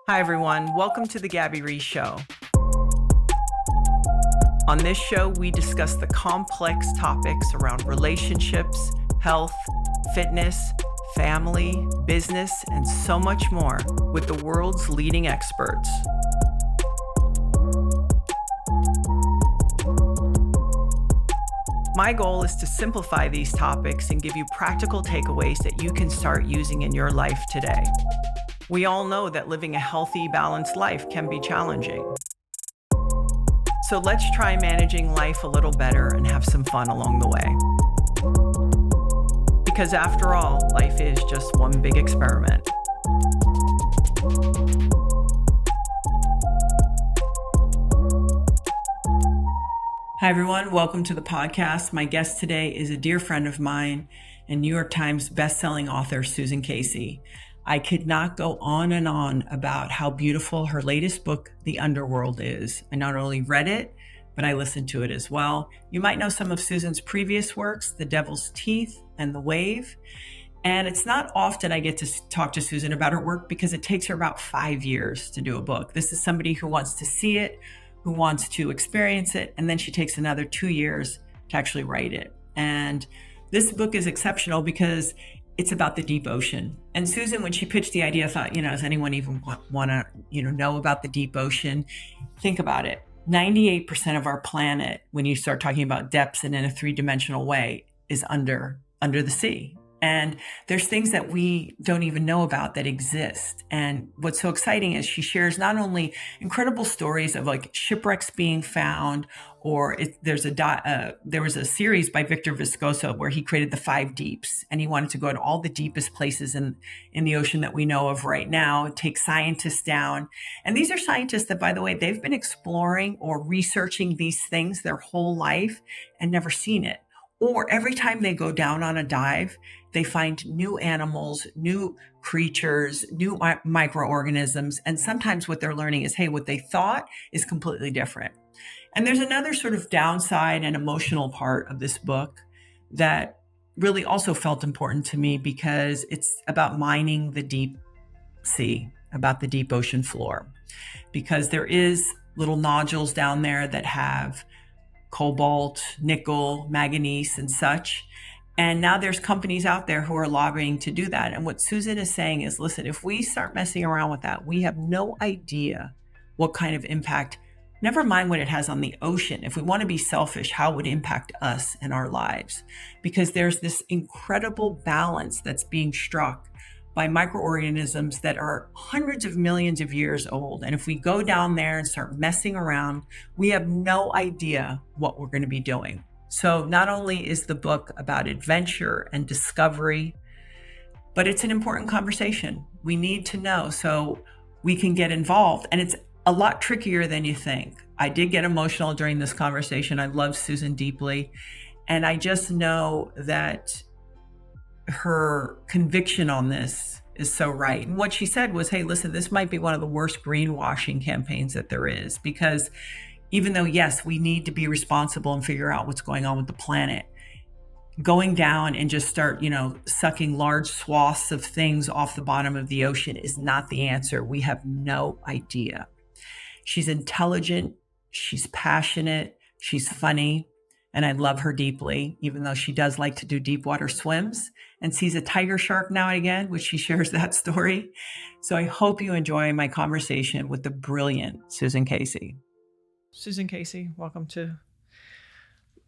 Hi, everyone. Welcome to the Gabby Reece Show. On this show, we discuss the complex topics around relationships, health, fitness, family, business, and so much more with the world's leading experts. My goal is to simplify these topics and give you practical takeaways that you can start using in your life today. We all know that living a healthy, balanced life can be challenging. So let's try managing life a little better and have some fun along the way. Because after all, life is just one big experiment. Hi, everyone. Welcome to the podcast. My guest today is a dear friend of mine and New York Times bestselling author, Susan Casey. I could not go on and on about how beautiful her latest book, The Underworld, is. I not only read it, but I listened to it as well. You might know some of Susan's previous works, The Devil's Teeth and The Wave. And it's not often I get to talk to Susan about her work because it takes her about 5 years to do a book. This is somebody who wants to see it, who wants to experience it, and then she takes another 2 years to actually write it. And this book is exceptional because it's about the deep ocean. And Susan, when she pitched the idea, thought, does anyone even want to, know about the deep ocean? Think about it. 98% of our planet, when you start talking about depths and in a three-dimensional way, is under the sea. And there's things that we don't even know about that exist. And what's so exciting is she shares not only incredible stories of like shipwrecks being found, or there was a series by Victor Vescoso where he created the 5 deeps, and he wanted to go to all the deepest places in the ocean that we know of right now, take scientists down. And these are scientists that, by the way, they've been exploring or researching these things their whole life and never seen it. Or every time they go down on a dive, they find new animals, new creatures, new microorganisms. And sometimes what they're learning is, hey, what they thought is completely different. And there's another sort of downside and emotional part of this book that really also felt important to me because it's about mining the deep sea, about the deep ocean floor. Because there is little nodules down there that have cobalt, nickel, manganese, and such. And now there's companies out there who are lobbying to do that. And what Susan is saying is, listen, if we start messing around with that, we have no idea what kind of impact, never mind what it has on the ocean. If we want to be selfish, how it would impact us and our lives? Because there's this incredible balance that's being struck by microorganisms that are hundreds of millions of years old. And if we go down there and start messing around, we have no idea what we're going to be doing. So not only is the book about adventure and discovery, but it's an important conversation. We need to know so we can get involved. And it's a lot trickier than you think. I did get emotional during this conversation. I love Susan deeply. And I just know that her conviction on this is so right. And what she said was, hey, listen, this might be one of the worst greenwashing campaigns that there is, because even though, yes, we need to be responsible and figure out what's going on with the planet, going down and just start, sucking large swaths of things off the bottom of the ocean is not the answer. We have no idea. She's intelligent. She's passionate. She's funny. And I love her deeply, even though she does like to do deep water swims and sees a tiger shark now and again, which she shares that story. So I hope you enjoy my conversation with the brilliant Susan Casey. Susan Casey, welcome to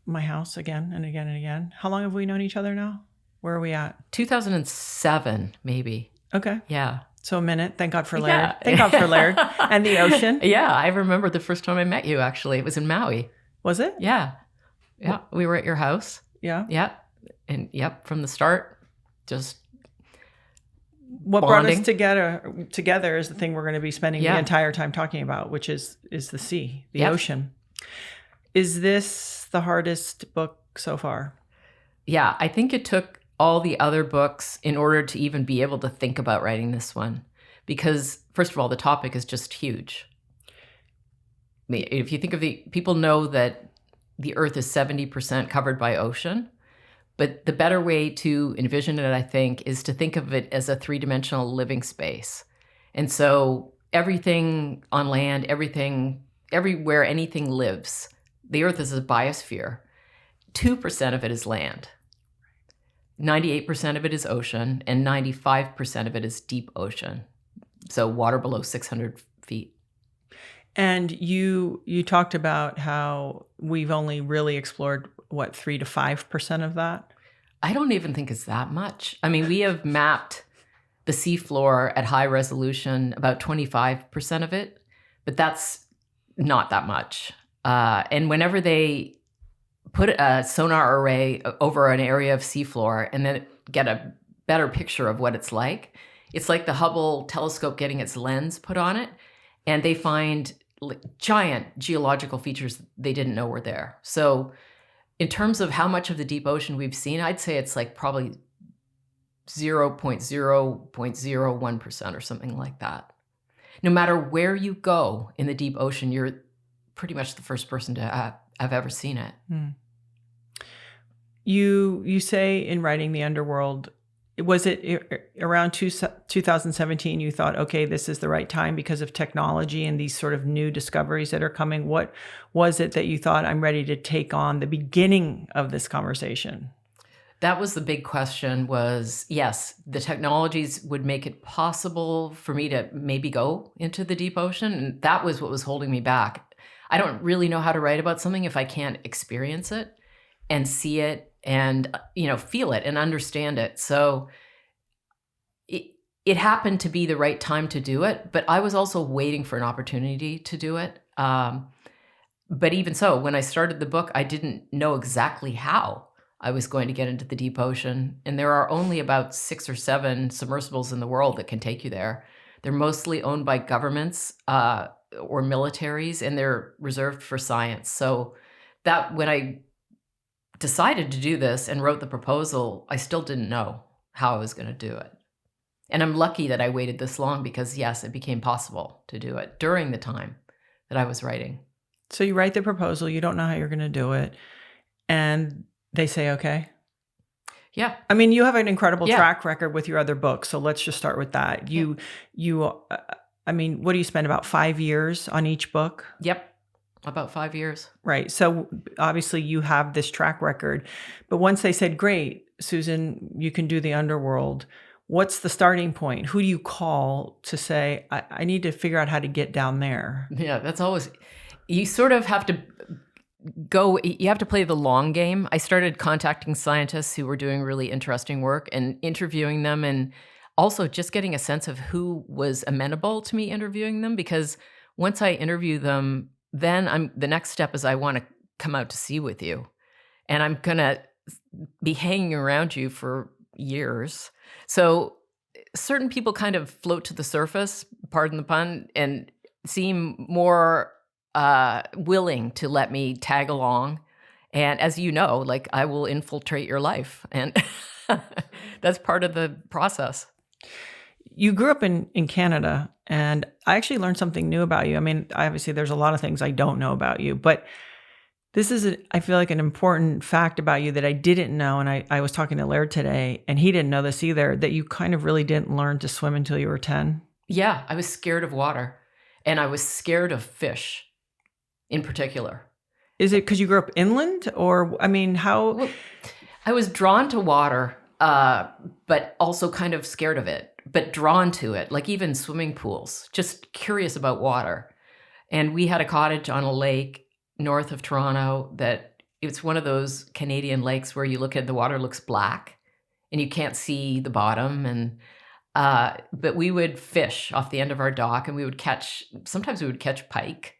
my house again and again and again. How long have we known each other now? Where are we at? 2007, maybe. Okay. Yeah. So a minute. Thank God for Laird. Yeah. Thank God for Laird and the ocean. Yeah. I remember the first time I met you, actually. It was in Maui. Was it? Yeah. Yeah. We were at your house. Yeah. Yeah. And from the start, just what bonding. Brought us together is the thing we're going to be spending the entire time talking about, which is the sea, the ocean. Is this the hardest book so far? Yeah. I think it took all the other books in order to even be able to think about writing this one. Because first of all, the topic is just huge. I mean, if you think of people know that the earth is 70% covered by ocean. But the better way to envision it, I think, is to think of it as a 3-dimensional living space. And so everything on land, everywhere anything lives. The Earth is a biosphere. 2% of it is land. 98% of it is ocean, and 95% of it is deep ocean. So water below 600 feet. And you talked about how we've only really explored, 3 to 5% of that? I don't even think it's that much. I mean, we have mapped the seafloor at high resolution, about 25% of it, but that's not that much. And whenever they put a sonar array over an area of seafloor and then get a better picture of what it's like the Hubble telescope getting its lens put on it, and they find giant geological features they didn't know were there. So in terms of how much of the deep ocean we've seen, I'd say it's like probably 0.01% or something like that. No matter where you go in the deep ocean, you're pretty much the first person to have ever seen it. You say in writing The Underworld, was it around 2017 you thought, okay, this is the right time because of technology and these sort of new discoveries that are coming? What was it that you thought, I'm ready to take on the beginning of this conversation? That was the big question, was, yes, the technologies would make it possible for me to maybe go into the deep ocean. And that was what was holding me back. I don't really know how to write about something if I can't experience it and see it and, feel it and understand it. So it happened to be the right time to do it, but I was also waiting for an opportunity to do it. But even so, when I started the book, I didn't know exactly how I was going to get into the deep ocean. And there are only about 6 or 7 submersibles in the world that can take you there. They're mostly owned by governments or militaries, and they're reserved for science. So that when I decided to do this and wrote the proposal, I still didn't know how I was going to do it. And I'm lucky that I waited this long because, yes, it became possible to do it during the time that I was writing. So you write the proposal, you don't know how you're going to do it, and they say, okay. Yeah. I mean, you have an incredible track record with your other books, so let's just start with that. What do you spend, about 5 years on each book? Yep. About 5 years. Right. So obviously you have this track record, but once they said, great, Susan, you can do The Underworld, what's the starting point? Who do you call to say, I need to figure out how to get down there? Yeah, that's always, you sort of have to you have to play the long game. I started contacting scientists who were doing really interesting work and interviewing them, and also just getting a sense of who was amenable to me interviewing them, because once I interview them, then the next step is I want to come out to sea with you, and I'm going to be hanging around you for years. So certain people kind of float to the surface, pardon the pun, and seem more willing to let me tag along. And as you know, I will infiltrate your life, and that's part of the process. You grew up in Canada, and I actually learned something new about you. I mean, obviously there's a lot of things I don't know about you, but this is, I feel like, an important fact about you that I didn't know. And I was talking to Laird today, and he didn't know this either, that you kind of really didn't learn to swim until you were 10. Yeah, I was scared of water, and I was scared of fish in particular. Is it because you grew up inland, or, I mean, how? Well, I was drawn to water, but also kind of scared of it, but drawn to it, like even swimming pools, just curious about water. And we had a cottage on a lake north of Toronto that it's one of those Canadian lakes where you look at the water looks black and you can't see the bottom. And but we would fish off the end of our dock, and sometimes we would catch pike,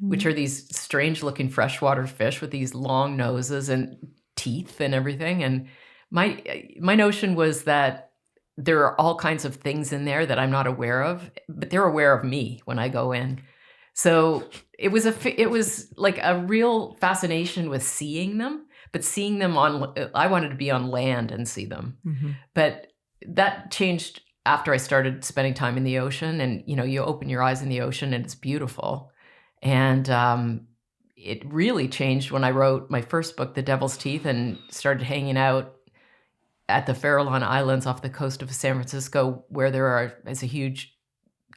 which are these strange looking freshwater fish with these long noses and teeth and everything. And my notion was that there are all kinds of things in there that I'm not aware of, but they're aware of me when I go in. So it was like a real fascination with seeing them, but seeing them I wanted to be on land and see them. Mm-hmm. But that changed after I started spending time in the ocean, and you open your eyes in the ocean and it's beautiful. And it really changed when I wrote my first book, The Devil's Teeth, and started hanging out at the Farallon Islands off the coast of San Francisco, where is a huge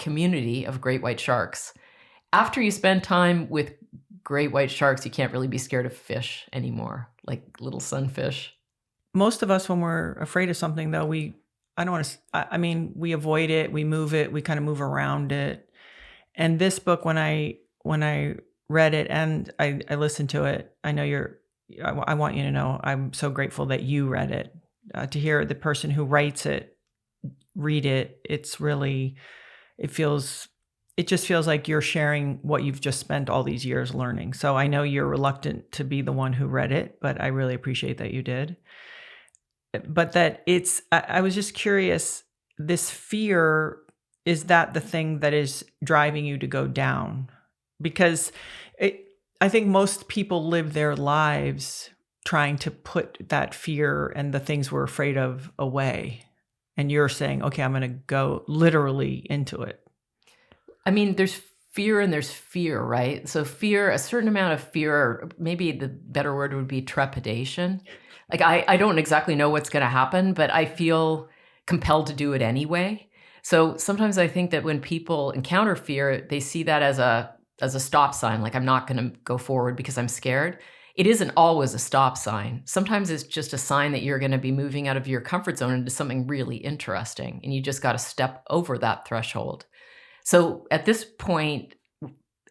community of great white sharks. After you spend time with great white sharks, you can't really be scared of fish anymore, like little sunfish. Most of us, when we're afraid of something, though, we avoid it, we move it, we kind of move around it. And this book, when I read it and I listened to it, I know I want you to know I'm so grateful that you read it. To hear the person who writes it read it, it just feels like you're sharing what you've just spent all these years learning. So I know you're reluctant to be the one who read it, but I really appreciate that you did. But I was just curious, this fear, is that the thing that is driving you to go down? Because I think most people live their lives trying to put that fear and the things we're afraid of away. And you're saying, okay, I'm going to go literally into it. I mean, there's fear and there's fear, right? So fear, a certain amount of fear, or maybe the better word would be trepidation. Like I don't exactly know what's going to happen, but I feel compelled to do it anyway. So sometimes I think that when people encounter fear, they see that as a stop sign. Like, I'm not going to go forward because I'm scared. It isn't always a stop sign. Sometimes it's just a sign that you're going to be moving out of your comfort zone into something really interesting, and you just got to step over that threshold. So at this point,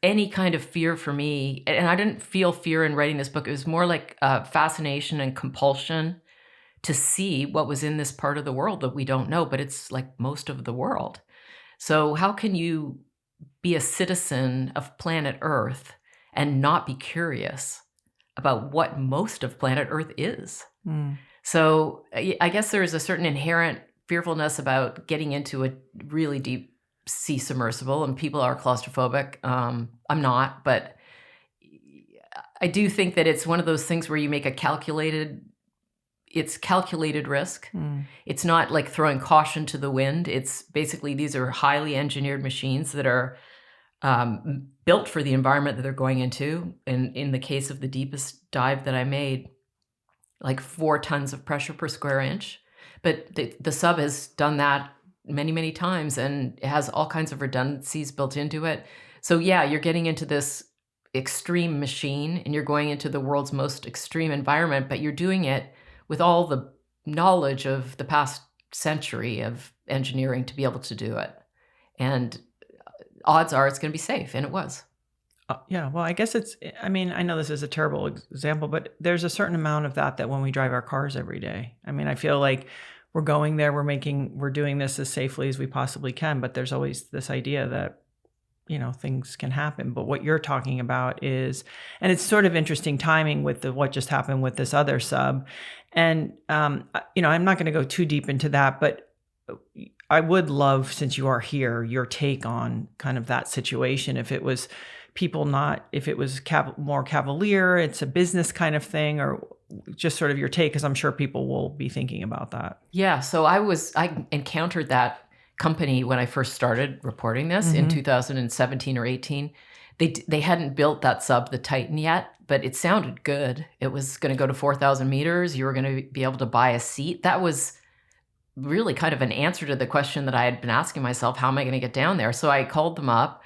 any kind of fear for me, and I didn't feel fear in writing this book, it was more like fascination and compulsion to see what was in this part of the world that we don't know, but it's like most of the world. So how can you be a citizen of planet Earth and not be curious about what most of planet Earth is? So I guess there's a certain inherent fearfulness about getting into a really deep sea submersible, and people are claustrophobic. I'm not, but I do think that it's one of those things where you make calculated risk. It's not like throwing caution to the wind. It's basically, these are highly engineered machines that are built for the environment that they're going into. And in the case of the deepest dive that I made, like 4 tons of pressure per square inch. But the sub has done that many, many times, and it has all kinds of redundancies built into it. So yeah, you're getting into this extreme machine and you're going into the world's most extreme environment, but you're doing it with all the knowledge of the past century of engineering to be able to do it. And odds are it's going to be safe, and it was. Yeah, well, I guess I know this is a terrible example, but there's a certain amount of that when we drive our cars every day. I mean, I feel like we're going there, we're doing this as safely as we possibly can, but there's always this idea that, things can happen. But what you're talking about is, and it's sort of interesting timing with what just happened with this other sub. And, I'm not going to go too deep into that, but I would love, since you are here, your take on kind of that situation. If it was more cavalier, it's a business kind of thing, or just sort of your take, because I'm sure people will be thinking about that. Yeah. So I encountered that company when I first started reporting this in 2017 or 18. They hadn't built that sub, the Titan, yet, but it sounded good. It was going to go to 4,000 meters. You were going to be able to buy a seat. That was really kind of an answer to the question that I had been asking myself, how am I going to get down there? So I called them up,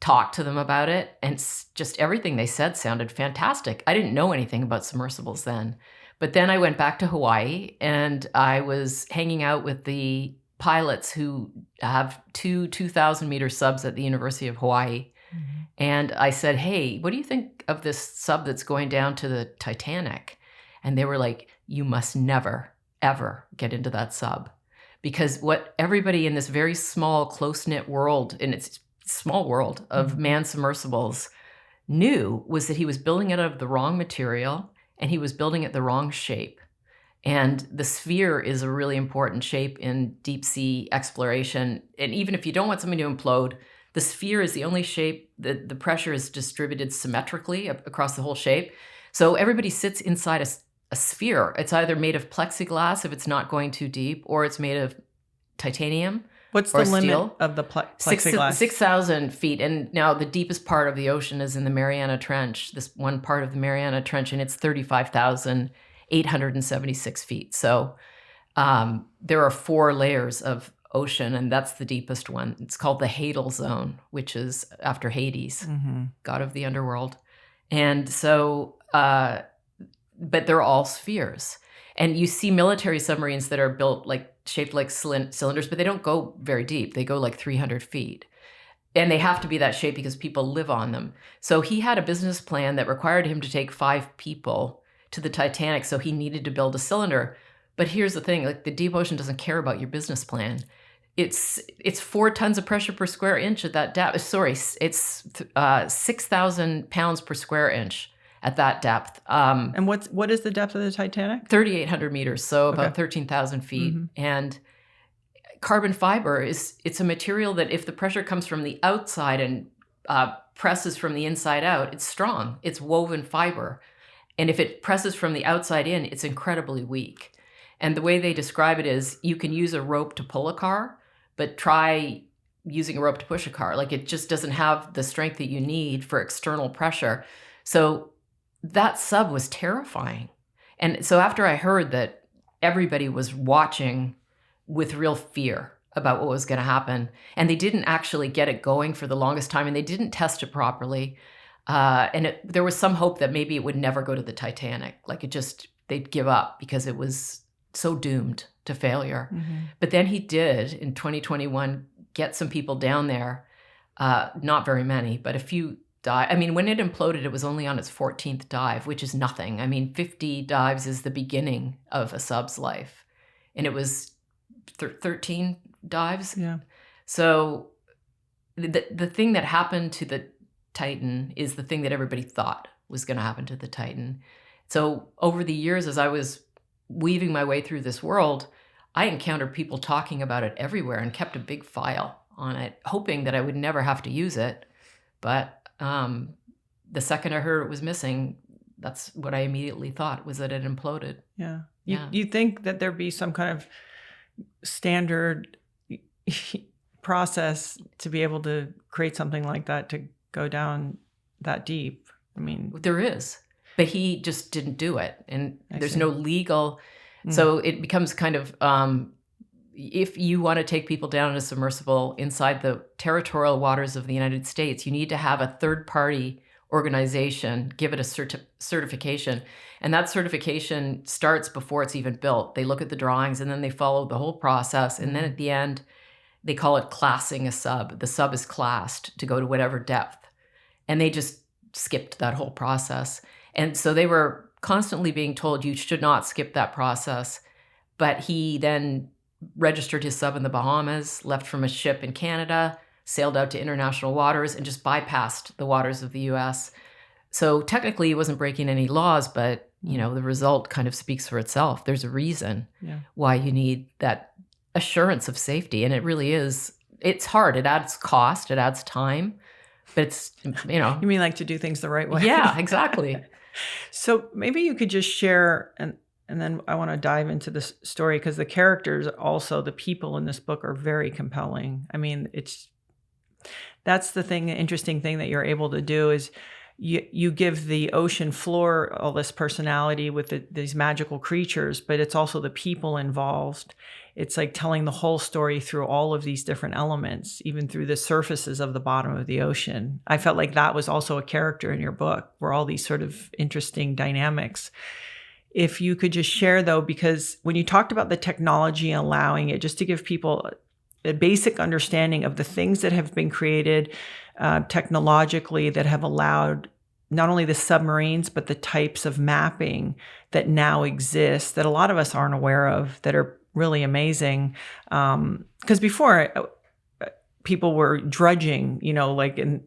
talked to them about it, and just everything they said sounded fantastic. I didn't know anything about submersibles then. But then I went back to Hawaii, and I was hanging out with the pilots who have 2,000 meter subs at the University of Hawaii. And I said, hey, what do you think of this sub that's going down to the Titanic? And they were like, you must never, ever get into that sub. Because what everybody in this very small, close-knit world, and it's small world of manned submersibles, knew was that he was building it out of the wrong material, and he was building it the wrong shape. And the sphere is a really important shape in deep sea exploration. And even if you don't want something to implode, the sphere is the only shape that the pressure is distributed symmetrically across the whole shape. So everybody sits inside a sphere. It's either made of plexiglass if it's not going too deep, or it's made of titanium. What's the limit of the plexiglass? 6,000 feet. And now the deepest part of the ocean is in the Mariana Trench, this one part of the Mariana Trench, and it's 35,876 feet. So there are 4 layers of ocean, and that's the deepest one. It's called the Hadal Zone, which is after Hades, god of the underworld. And so, but they're all spheres. And you see military submarines that are built shaped like cylinders, but they don't go very deep. They go like 300 feet. And they have to be that shape because people live on them. So he had a business plan that required him to take 5 people to the Titanic. So he needed to build a cylinder. But here's the thing, the deep ocean doesn't care about your business plan. It's 4 tons of pressure per square inch at that depth. Sorry, it's 6,000 pounds per square inch at that depth. And what is the depth of the Titanic? 3,800 meters, so about 13,000 feet. And carbon fiber it's a material that if the pressure comes from the outside and presses from the inside out, it's strong. It's woven fiber. And if it presses from the outside in, it's incredibly weak. And the way they describe it is you can use a rope to pull a car, but try using a rope to push a car. It just doesn't have the strength that you need for external pressure. So that sub was terrifying. And so after I heard that everybody was watching with real fear about what was going to happen, and they didn't actually get it going for the longest time, and they didn't test it properly, there was some hope that maybe it would never go to the Titanic. They'd give up because it was so doomed to failure. But then he did, in 2021, get some people down there, not very many, but a few died. I mean, when it imploded, it was only on its 14th dive, which is nothing. I mean, 50 dives is the beginning of a sub's life. And it was 13 dives. Yeah. So the thing that happened to the Titan is the thing that everybody thought was going to happen to the Titan. So over the years, as I was weaving my way through this world, I encountered people talking about it everywhere and kept a big file on it, hoping that I would never have to use it. But the second I heard it was missing, that's what I immediately thought, was that it imploded. Yeah. You think that there'd be some kind of standard process to be able to create something like that to go down that deep? I mean, there is, but he just didn't do it, and there's no legal. So it becomes kind of if you want to take people down in a submersible inside the territorial waters of the United States, you need to have a third-party organization give it a certification. And that certification starts before it's even built. They look at the drawings and then they follow the whole process. And then at the end, they call it classing a sub. The sub is classed to go to whatever depth. And they just skipped that whole process. And so they were constantly being told, you should not skip that process. But he then registered his sub in the Bahamas, left from a ship in Canada, sailed out to international waters, and just bypassed the waters of the U.S. So technically he wasn't breaking any laws, but the result kind of speaks for itself. There's a reason why you need that assurance of safety. And it really is, it's hard. It adds cost, it adds time, but it's, You mean like to do things the right way? Yeah, exactly. So maybe you could just share, and then I want to dive into this story, because the characters, also the people in this book, are very compelling. I mean, that's the interesting thing that you're able to do is you give the ocean floor all this personality with these magical creatures, but it's also the people involved. It's like telling the whole story through all of these different elements, even through the surfaces of the bottom of the ocean. I felt like that was also a character in your book, where all these sort of interesting dynamics. If you could just share, though, because when you talked about the technology and allowing it, just to give people a basic understanding of the things that have been created technologically that have allowed not only the submarines, but the types of mapping that now exist that a lot of us aren't aware of, that are really amazing. Because before, people were drudging, like in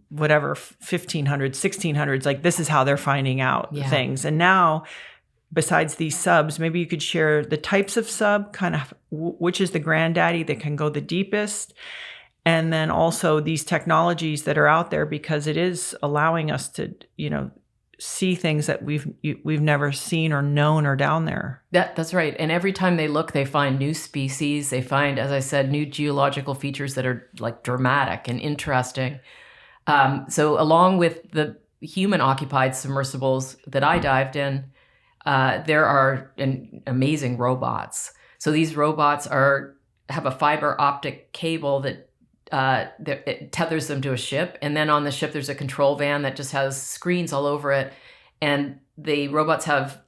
whatever, 1500s, 1600s, like this is how they're finding out things. And now, besides these subs, maybe you could share the types of sub, kind of which is the granddaddy that can go the deepest, and then also these technologies that are out there, because it is allowing us to, see things that we've never seen or known are down there. That's right. And every time they look, they find new species. They find, as I said, new geological features that are like dramatic and interesting. So along with the human-occupied submersibles that I dived in, there are amazing robots. So these robots are have a fiber optic cable that it tethers them to a ship. And then on the ship, there's a control van that just has screens all over it. And the robots have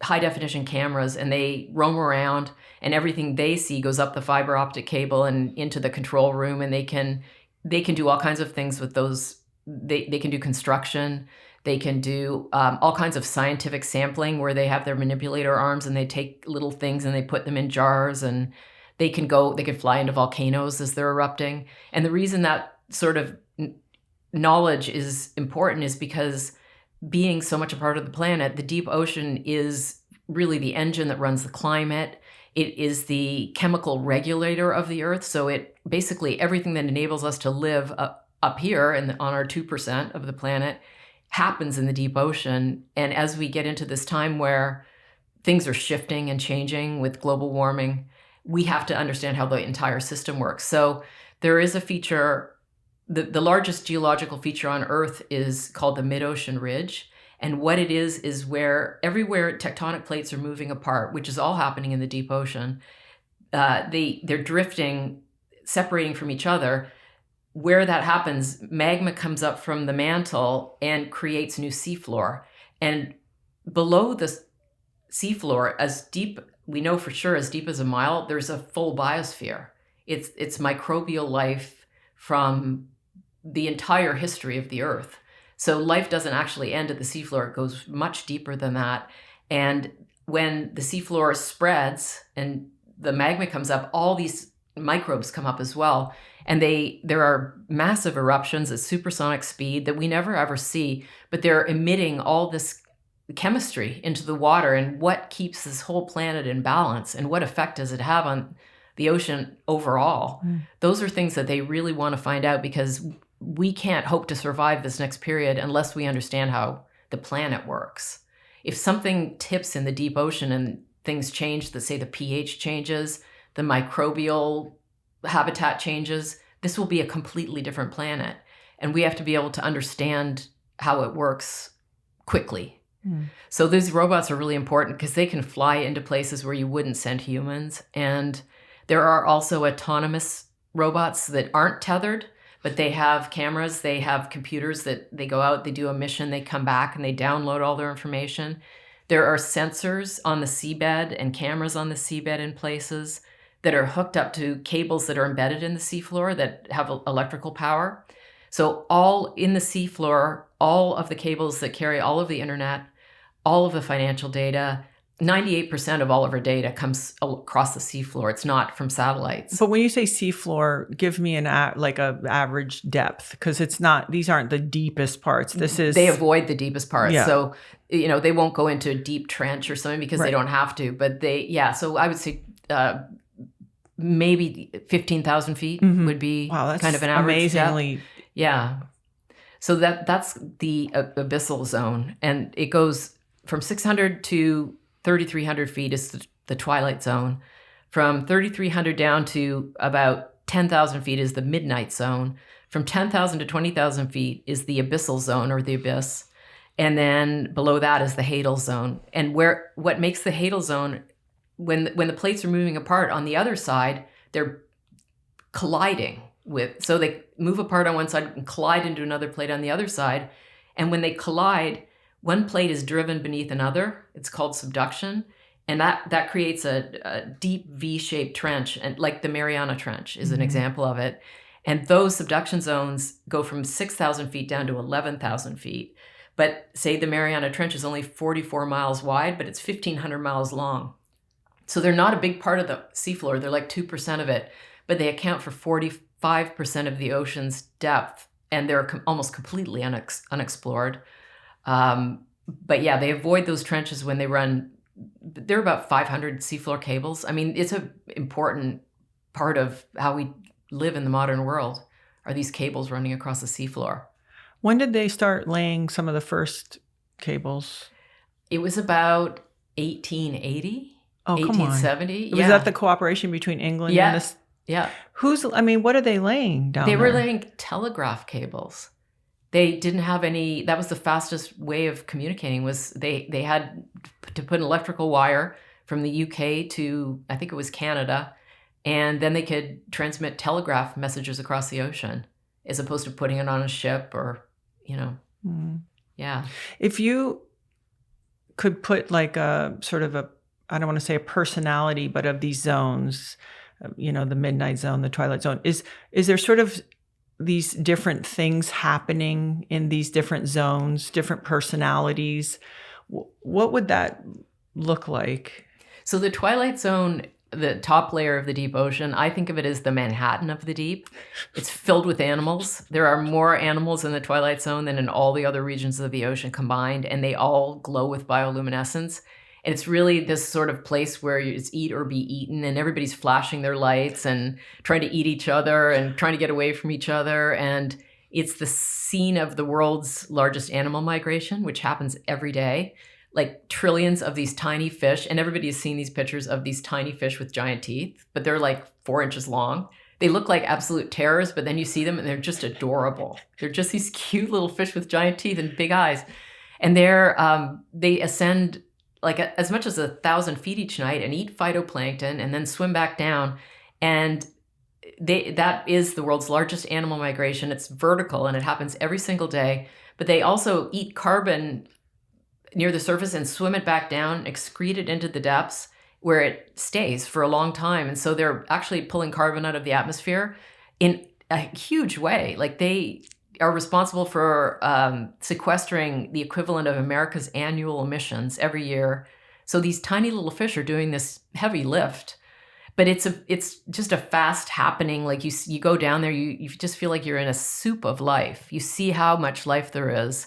high definition cameras, and they roam around, and everything they see goes up the fiber optic cable and into the control room. And they can do all kinds of things with those. They can do construction. They can do all kinds of scientific sampling, where they have their manipulator arms and they take little things and they put them in jars, and they can fly into volcanoes as they're erupting. And the reason that sort of knowledge is important is because, being so much a part of the planet, the deep ocean is really the engine that runs the climate. It is the chemical regulator of the Earth. So it basically, everything that enables us to live up here and on our 2% of the planet happens in the deep ocean. And as we get into this time where things are shifting and changing with global warming, we have to understand how the entire system works. So there is a feature. The largest geological feature on Earth is called the mid-ocean ridge. And what it is where everywhere tectonic plates are moving apart, which is all happening in the deep ocean, they're drifting, separating from each other. Where that happens, magma comes up from the mantle and creates new seafloor. And below the seafloor, as deep, we know for sure, as deep as a mile, there's a full biosphere. It's microbial life from the entire history of the Earth. So life doesn't actually end at the seafloor. It goes much deeper than that. And when the seafloor spreads and the magma comes up, all these microbes come up as well. And there are massive eruptions at supersonic speed that we never ever see, but they're emitting all this chemistry into the water. And what keeps this whole planet in balance, and what effect does it have on the ocean overall? Those are things that they really want to find out, because we can't hope to survive this next period unless we understand how the planet works. If something tips in the deep ocean and things change, say the pH changes, the microbial habitat changes, this will be a completely different planet. And we have to be able to understand how it works quickly. So these robots are really important because they can fly into places where you wouldn't send humans. And there are also autonomous robots that aren't tethered, but they have cameras, they have computers that they go out, they do a mission, they come back and they download all their information. There are sensors on the seabed and cameras on the seabed in places that are hooked up to cables that are embedded in the seafloor that have electrical power. So all in the seafloor, all of the cables that carry all of the internet, all of the financial data, 98% of all of our data comes across the seafloor. It's not from satellites. But when you say seafloor, give me an average depth, because it's not; these aren't the deepest parts. They avoid the deepest parts. Yeah. So they won't go into a deep trench or something because they don't have to. But so I would say maybe 15,000 feet would be kind of an average amazingly depth. Yeah. So that's the abyssal zone, and it goes from 600 to 3,300 feet is the Twilight Zone. From 3,300 down to about 10,000 feet is the Midnight Zone. From 10,000 to 20,000 feet is the Abyssal Zone, or the Abyss. And then below that is the Hadal Zone. And what makes the Hadal Zone, when the plates are moving apart on the other side, they're colliding so they move apart on one side and collide into another plate on the other side. And when they collide, one plate is driven beneath another. It's called subduction. And that creates a deep V-shaped trench, and like the Mariana Trench is an example of it. And those subduction zones go from 6,000 feet down to 11,000 feet. But say the Mariana Trench is only 44 miles wide, but it's 1,500 miles long. So they're not a big part of the seafloor. They're like 2% of it, but they account for 45% of the ocean's depth, and they're almost completely unexplored. But yeah, they avoid those trenches when they run. There are about 500 seafloor cables. I mean, it's an important part of how we live in the modern world, are these cables running across the seafloor. When did they start laying some of the first cables? It was about 1880, oh, 1870. Was that the cooperation between England and this? Yeah. What are they laying down there? They were laying telegraph cables. They didn't have any. That was the fastest way of communicating. Was they had to put an electrical wire from the UK to, I think it was Canada, And then they could transmit telegraph messages across the ocean as opposed to putting it on a ship or, yeah. If you could put like a sort of I don't want to say a personality, but of these zones, the midnight zone, the twilight zone, is there sort of these different things happening in these different zones, different personalities? What would that look like? So the Twilight Zone, the top layer of the deep ocean, I think of it as the Manhattan of the deep. It's filled with animals. There are more animals in the Twilight Zone than in all the other regions of the ocean combined, and they all glow with bioluminescence. And it's really this sort of place where it's eat or be eaten, and everybody's flashing their lights and trying to eat each other and trying to get away from each other. And it's the scene of the world's largest animal migration, which happens every day. Like trillions of these tiny fish, and everybody has seen these pictures of these tiny fish with giant teeth, but they're like 4 inches long. They look like absolute terrors, but then you see them and they're just adorable. They're just these cute little fish with giant teeth and big eyes. And they ascend like as much as 1,000 feet each night and eat phytoplankton and then swim back down. And that is the world's largest animal migration. It's vertical and it happens every single day, but they also eat carbon near the surface and swim it back down, excrete it into the depths where it stays for a long time. And so they're actually pulling carbon out of the atmosphere in a huge way. Like they are responsible for sequestering the equivalent of America's annual emissions every year. So these tiny little fish are doing this heavy lift, but it's just a fast happening. Like you go down there, you just feel like you're in a soup of life. You see how much life there is.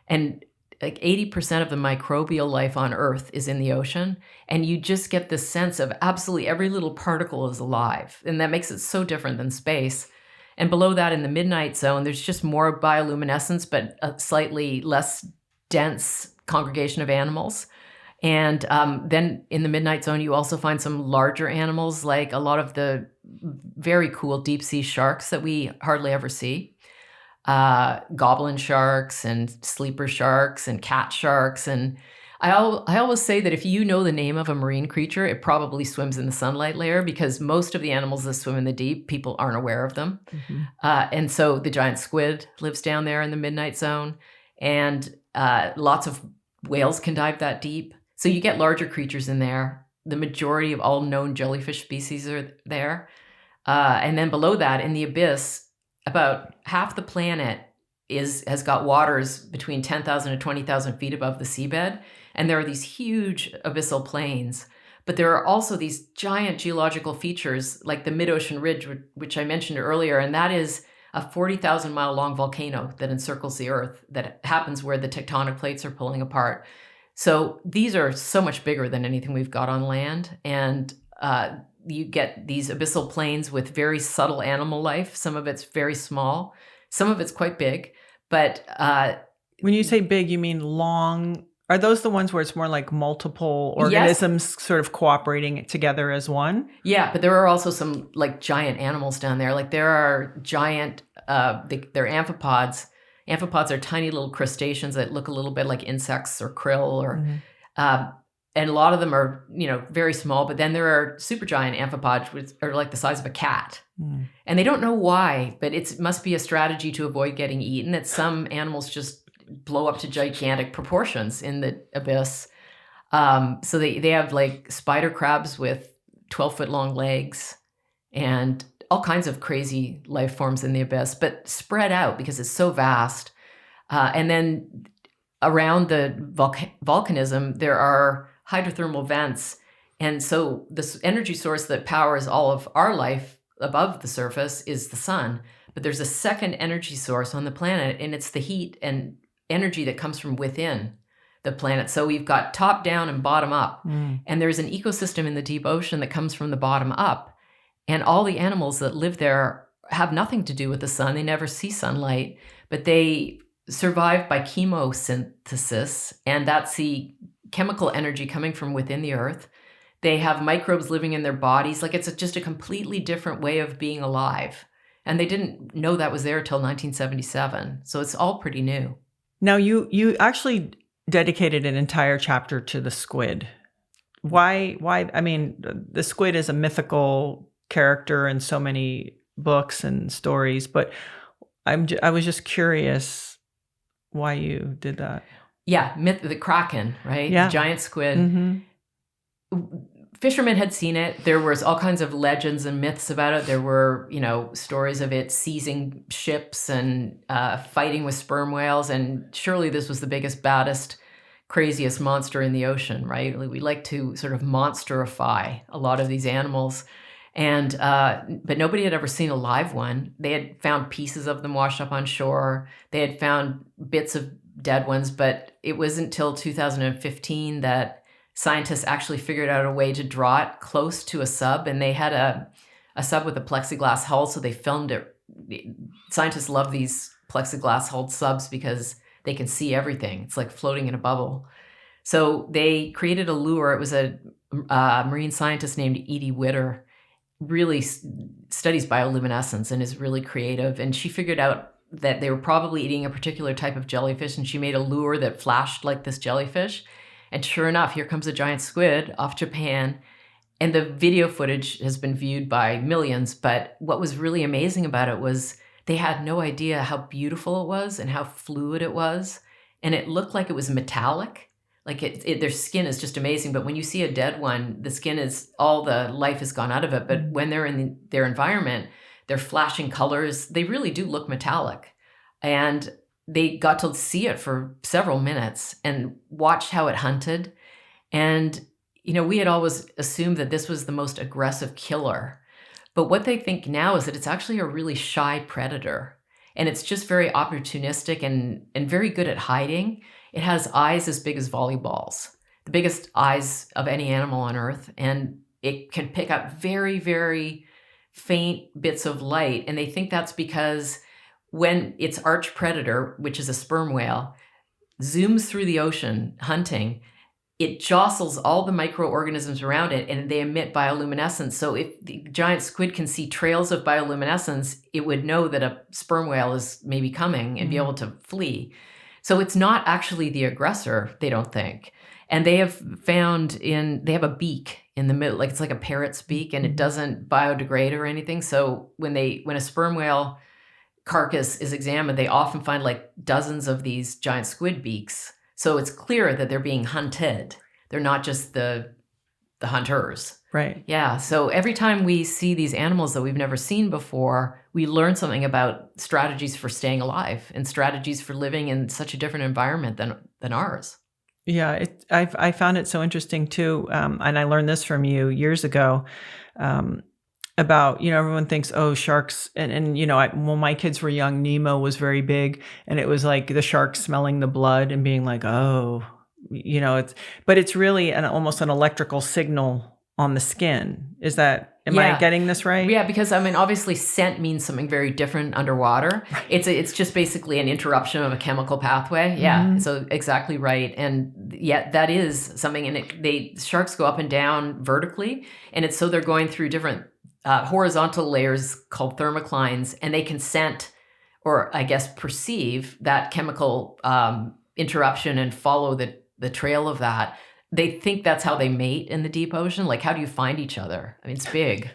And like 80% of the microbial life on Earth is in the ocean. And you just get this sense of absolutely every little particle is alive. And that makes it so different than space. And below that in the midnight zone, there's just more bioluminescence, but a slightly less dense congregation of animals. And then in the midnight zone, you also find some larger animals, like a lot of the very cool deep sea sharks that we hardly ever see. Goblin sharks and sleeper sharks and cat sharks. And I always say that if you know the name of a marine creature, it probably swims in the sunlight layer, because most of the animals that swim in the deep, people aren't aware of them. Mm-hmm. And so the giant squid lives down there in the midnight zone, and lots of whales can dive that deep. So you get larger creatures in there. The majority of all known jellyfish species are there. And then below that in the abyss, about half the planet has got waters between 10,000 and 20,000 feet above the seabed. And there are these huge abyssal plains. But there are also these giant geological features like the mid-ocean ridge, which I mentioned earlier. And that is a 40,000 mile long volcano that encircles the Earth, that happens where the tectonic plates are pulling apart. So these are so much bigger than anything we've got on land. And you get these abyssal plains with very subtle animal life. Some of it's very small. Some of it's quite big. But when you say big, you mean long? Are those the ones where it's more like multiple organisms sort of cooperating together as one? Yeah, but there are also some like giant animals down there. Like there are giant, they're amphipods. Amphipods are tiny little crustaceans that look a little bit like insects or krill, or and a lot of them are, very small. But then there are supergiant amphipods, which are like the size of a cat. Mm. And they don't know why, but it must be a strategy to avoid getting eaten. That some animals just blow up to gigantic proportions in the abyss. So they have like spider crabs with 12-foot long legs and all kinds of crazy life forms in the abyss, but spread out because it's so vast. And then around the volcanism, there are hydrothermal vents. And so this energy source that powers all of our life above the surface is the sun. But there's a second energy source on the planet, and it's the heat and energy that comes from within the planet. So we've got top down and bottom up. Mm. And there's an ecosystem in the deep ocean that comes from the bottom up. And all the animals that live there have nothing to do with the sun. They never see sunlight, but they survive by chemosynthesis. And that's the chemical energy coming from within the earth. They have microbes living in their bodies. Like it's just a completely different way of being alive. And they didn't know that was there till 1977. So it's all pretty new. Now you actually dedicated an entire chapter to the squid. Why? I mean, the squid is a mythical character in so many books and stories, but I was just curious why you did that. Yeah, the Kraken, right? Yeah. The giant squid. Mm-hmm. Fishermen had seen it. There was all kinds of legends and myths about it. There were, stories of it seizing ships and fighting with sperm whales. And surely this was the biggest, baddest, craziest monster in the ocean, right? We like to sort of monsterify a lot of these animals. And but nobody had ever seen a live one. They had found pieces of them washed up on shore. They had found bits of dead ones, but it wasn't until 2015 that scientists actually figured out a way to draw it close to a sub, and they had a sub with a plexiglass hull, so they filmed it. Scientists love these plexiglass hulled subs because they can see everything. It's like floating in a bubble. So they created a lure. It was a marine scientist named Edie Witter, really studies bioluminescence and is really creative. And she figured out that they were probably eating a particular type of jellyfish, and she made a lure that flashed like this jellyfish. And sure enough, here comes a giant squid off Japan. And the video footage has been viewed by millions. But what was really amazing about it was they had no idea how beautiful it was and how fluid it was. And it looked like it was metallic. Like their skin is just amazing. But when you see a dead one, the skin is, all the life has gone out of it. But when they're in their environment, they're flashing colors. They really do look metallic. And they got to see it for several minutes and watch how it hunted. And, we had always assumed that this was the most aggressive killer. But what they think now is that it's actually a really shy predator. And it's just very opportunistic and very good at hiding. It has eyes as big as volleyballs, the biggest eyes of any animal on Earth. And it can pick up very, very faint bits of light. And they think that's because when its arch predator, which is a sperm whale, zooms through the ocean hunting, it jostles all the microorganisms around it and they emit bioluminescence. So if the giant squid can see trails of bioluminescence, it would know that a sperm whale is maybe coming and be able to flee. So it's not actually the aggressor, they don't think. And they have found they have a beak in the middle, like it's like a parrot's beak, and it doesn't biodegrade or anything. So when a sperm whale carcass is examined, they often find like dozens of these giant squid beaks. So it's clear that they're being hunted. They're not just the hunters. Right. Yeah. So every time we see these animals that we've never seen before, we learn something about strategies for staying alive and strategies for living in such a different environment than ours. Yeah, I found it so interesting too, and I learned this from you years ago. About, everyone thinks, oh, sharks. And when my kids were young, Nemo was very big. And it was like the shark smelling the blood and being like, oh, but it's really almost an electrical signal on the skin. Am I getting this right? Yeah, because obviously scent means something very different underwater. Right. It's just basically an interruption of a chemical pathway. Yeah, mm-hmm. So exactly right. And yeah, that is something. And sharks go up and down vertically. And it's so they're going through different horizontal layers called thermoclines, and they can scent, or I guess perceive, that chemical interruption and follow the trail of that. They think that's how they mate in the deep ocean. Like, how do you find each other? It's big.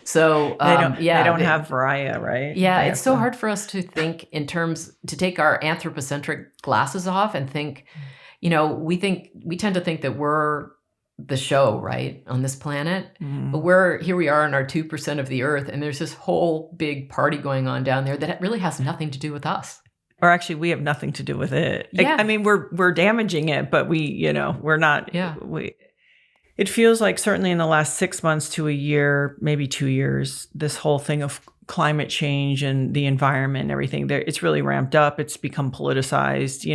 So they don't have Varia, right? Yeah, it's so hard for us to think to take our anthropocentric glasses off and think, we tend to think that we're the show, right, on this planet. Mm. But here we are in our 2% of the Earth, and there's this whole big party going on down there that really has nothing to do with us. Or actually, we have nothing to do with it. Yeah. We're damaging it, but we're not. Yeah. It feels like certainly in the last 6 months to a year, maybe 2 years, this whole thing of climate change and the environment and everything there, it's really ramped up. It's become politicized.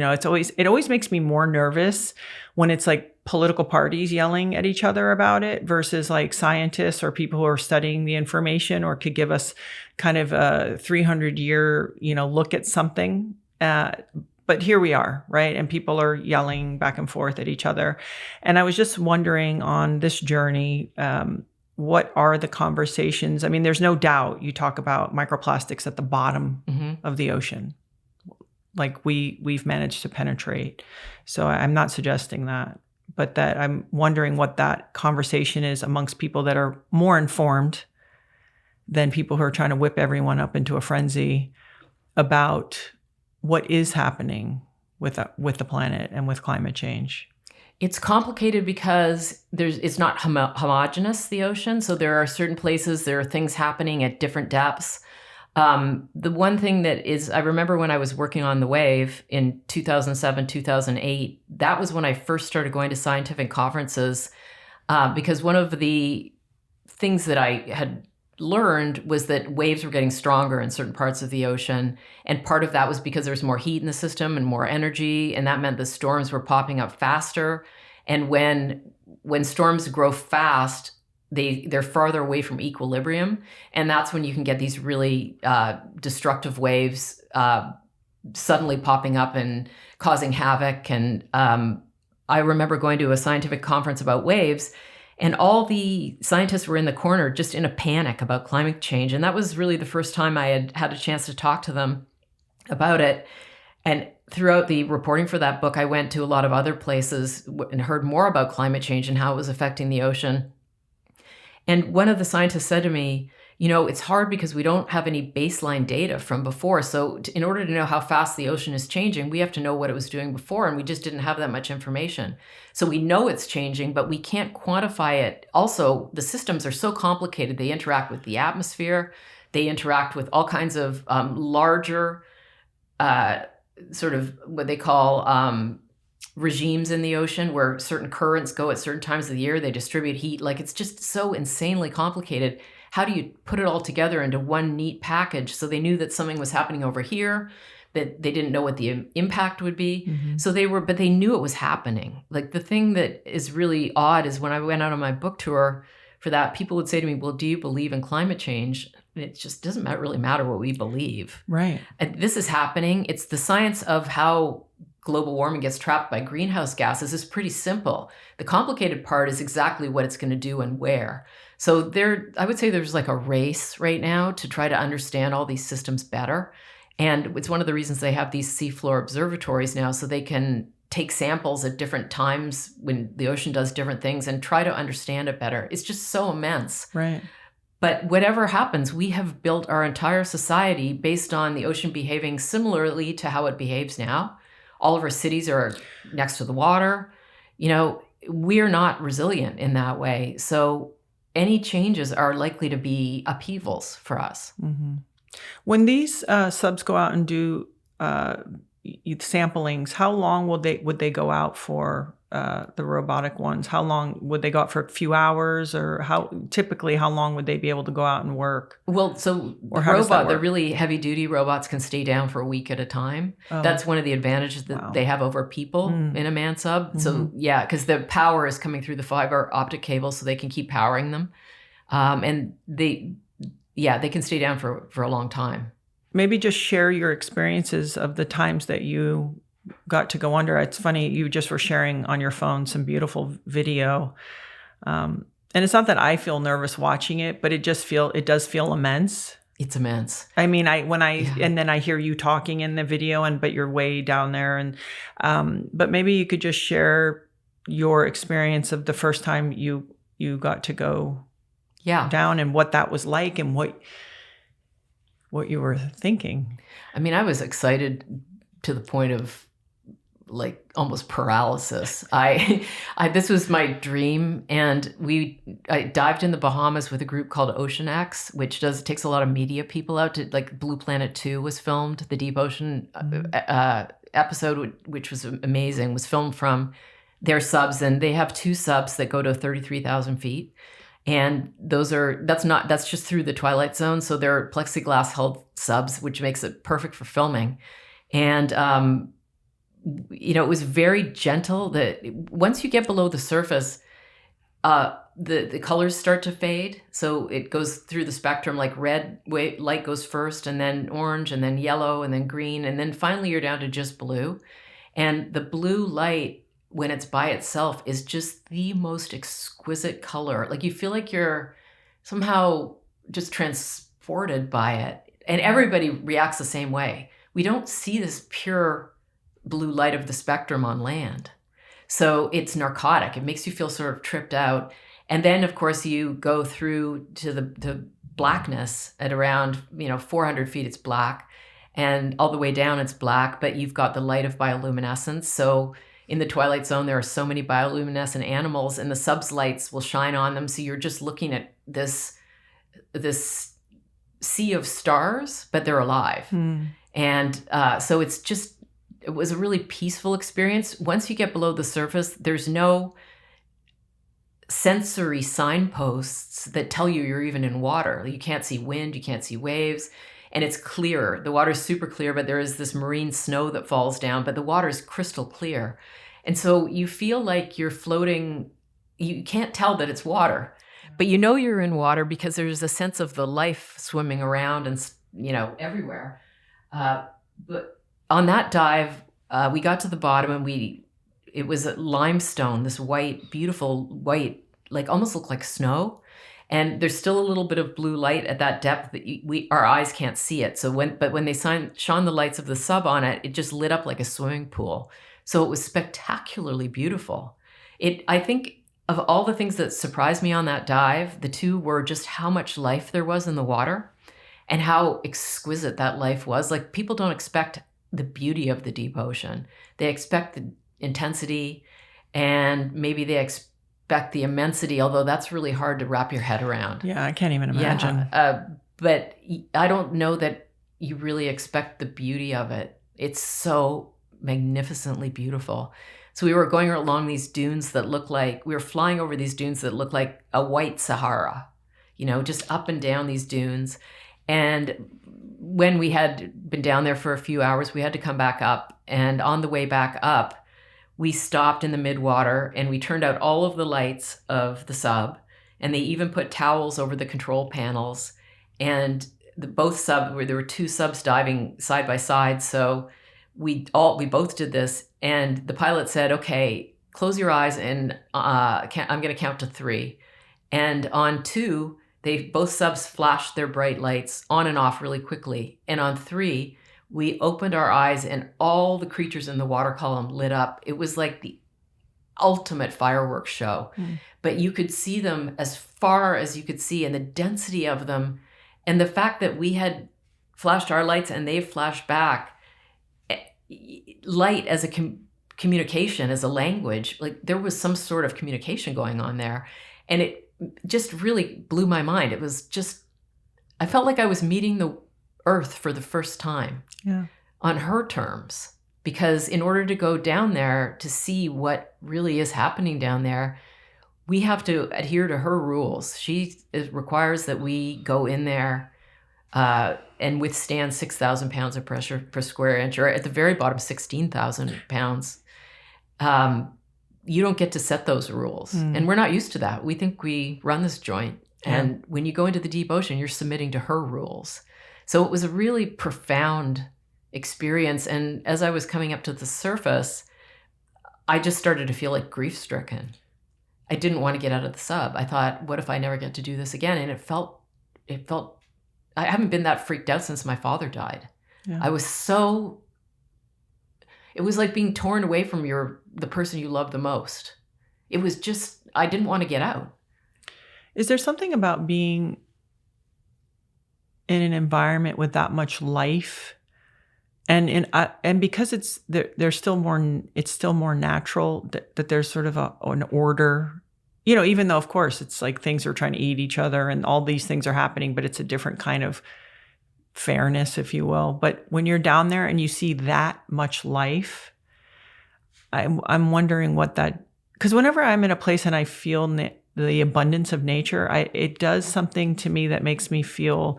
It always makes me more nervous when it's like political parties yelling at each other about it versus like scientists or people who are studying the information or could give us kind of a 300-year, look at something. But here we are, right? And people are yelling back and forth at each other. And I was just wondering on this journey, what are the conversations? There's no doubt you talk about microplastics at the bottom mm-hmm. of the ocean. Like we've managed to penetrate. So I'm not suggesting that, but that I'm wondering what that conversation is amongst people that are more informed than people who are trying to whip everyone up into a frenzy about what is happening with the planet and with climate change. It's complicated because it's not homogeneous, the ocean. So there are certain places, there are things happening at different depths. The one thing that is, I remember when I was working on The Wave in 2007, 2008, that was when I first started going to scientific conferences, because one of the things that I had learned was that waves were getting stronger in certain parts of the ocean. And part of that was because there was more heat in the system and more energy. And that meant the storms were popping up faster. And when storms grow fast, they're farther away from equilibrium. And that's when you can get these really destructive waves suddenly popping up and causing havoc. And I remember going to a scientific conference about waves, and all the scientists were in the corner just in a panic about climate change. And that was really the first time I had a chance to talk to them about it. And throughout the reporting for that book, I went to a lot of other places and heard more about climate change and how it was affecting the ocean. And one of the scientists said to me, it's hard because we don't have any baseline data from before. So in order to know how fast the ocean is changing, we have to know what it was doing before. And we just didn't have that much information. So we know it's changing, but we can't quantify it. Also, the systems are so complicated. They interact with the atmosphere. They interact with all kinds of larger sort of what they call regimes in the ocean, where certain currents go at certain times of the year. They distribute heat. Like, it's just so insanely complicated. How do you put it all together into one neat package? So they knew that something was happening over here, that they didn't know what the impact would be. Mm-hmm. So but they knew it was happening. Like, the thing that is really odd is when I went out on my book tour for that, people would say to me, well, do you believe in climate change? And it just doesn't really matter what we believe. Right. And this is happening. It's the science of how global warming gets trapped by greenhouse gases is pretty simple. The complicated part is exactly what it's going to do and where. So I would say there's like a race right now to try to understand all these systems better. And it's one of the reasons they have these seafloor observatories now, so they can take samples at different times when the ocean does different things and try to understand it better. It's just so immense. Right. But whatever happens, we have built our entire society based on the ocean behaving similarly to how it behaves now. All of our cities are next to the water. We're not resilient in that way. So any changes are likely to be upheavals for us. Mm-hmm. When these subs go out and do samplings, how long would they go out for? The robotic ones, how long would they go out for? A few hours, or how long would they be able to go out and work? Well, so the really heavy duty robots can stay down for a week at a time. Oh. That's one of the advantages that they have over people in a manned sub. Mm-hmm. So yeah, because the power is coming through the fiber optic cable, so they can keep powering them, and they can stay down for a long time. Maybe just share your experiences of the times that you got to go under. It's funny, you just were sharing on your phone some beautiful video. And it's not that I feel nervous watching it, but it does feel immense. It's immense. I mean, and then I hear you talking in the video, but you're way down there. And, but maybe you could just share your experience of the first time you got to go down, and what that was like, and what you were thinking. I mean, I was excited to the point of like almost paralysis. This was my dream. And I dived in the Bahamas with a group called Ocean X, which takes a lot of media people out to, like, Blue Planet 2 was filmed. The Deep Ocean episode, which was amazing, was filmed from their subs. And they have 2 subs that go to 33,000 feet. And that's just through the Twilight Zone. So they're plexiglass held subs, which makes it perfect for filming. And, it was very gentle. That once you get below the surface, the colors start to fade. So it goes through the spectrum, like red light goes first, and then orange, and then yellow, and then green. And then finally you're down to just blue. And the blue light, when it's by itself, is just the most exquisite color. Like, you feel like you're somehow just transported by it. And everybody reacts the same way. We don't see this pure blue light of the spectrum on land. So it's narcotic. It makes you feel sort of tripped out. And then, of course, you go through to the blackness at around, 400 feet, it's black. And all the way down, it's black, but you've got the light of bioluminescence. So in the Twilight Zone, there are so many bioluminescent animals, and the sub's lights will shine on them. So you're just looking at this sea of stars, but they're alive. And so it was a really peaceful experience. Once you get below the surface, there's no sensory signposts that tell you you're even in water. You can't see wind, you can't see waves, and it's clear. The water's super clear, but there is this marine snow that falls down, but the water's crystal clear. And so you feel like you're floating. You can't tell that it's water, but you know you're in water because there's a sense of the life swimming around and, everywhere. But on that dive, we got to the bottom and it was a limestone, this white, beautiful white, like almost looked like snow. And there's still a little bit of blue light at that depth that our eyes can't see it. So when they shone the lights of the sub on it, it just lit up like a swimming pool. So it was spectacularly beautiful. I think of all the things that surprised me on that dive, the two were just how much life there was in the water and how exquisite that life was. Like, people don't expect the beauty of the deep ocean. They expect the intensity, and maybe they expect the immensity, although that's really hard to wrap your head around. Yeah, I can't even imagine. But I don't know that you really expect the beauty of it. It's so magnificently beautiful. So we were going along these dunes that we were flying over these dunes that look like a white Sahara, just up and down these dunes. And when we had been down there for a few hours, we had to come back up. And on the way back up, we stopped in the midwater and we turned out all of the lights of the sub. And they even put towels over the control panels. And there were two subs diving side by side. So we both did this. And the pilot said, okay, close your eyes and I'm going to count to 3. And on 2, both subs flashed their bright lights on and off really quickly. And on 3, we opened our eyes and all the creatures in the water column lit up. It was like the ultimate fireworks show. But you could see them as far as you could see, and the density of them. And the fact that we had flashed our lights and they flashed back, light as a communication, as a language, like there was some sort of communication going on there. And it just really blew my mind. It was just, I felt like I was meeting the earth for the first time on her terms. Because in order to go down there to see what really is happening down there, we have to adhere to her rules. It requires that we go in there and withstand 6,000 pounds of pressure per square inch, or at the very bottom, 16,000 pounds. You don't get to set those rules. And we're not used to that. We think we run this joint. And when you go into the deep ocean, you're submitting to her rules. So it was a really profound experience. And as I was coming up to the surface, I just started to feel like grief-stricken. I didn't want to get out of the sub. I thought, what if I never get to do this again? And it felt, I haven't been that freaked out since my father died. I was it was like being torn away from the person you love the most. It was just, I didn't want to get out. Is there something about being in an environment with that much life, and because there's still more, it's still more natural that there's sort of an order, even though of course it's like things are trying to eat each other and all these things are happening, but it's a different kind of fairness, if you will. But when you're down there and you see that much life, I'm wondering what that, because whenever I'm in a place and I feel the abundance of nature, it does something to me that makes me feel,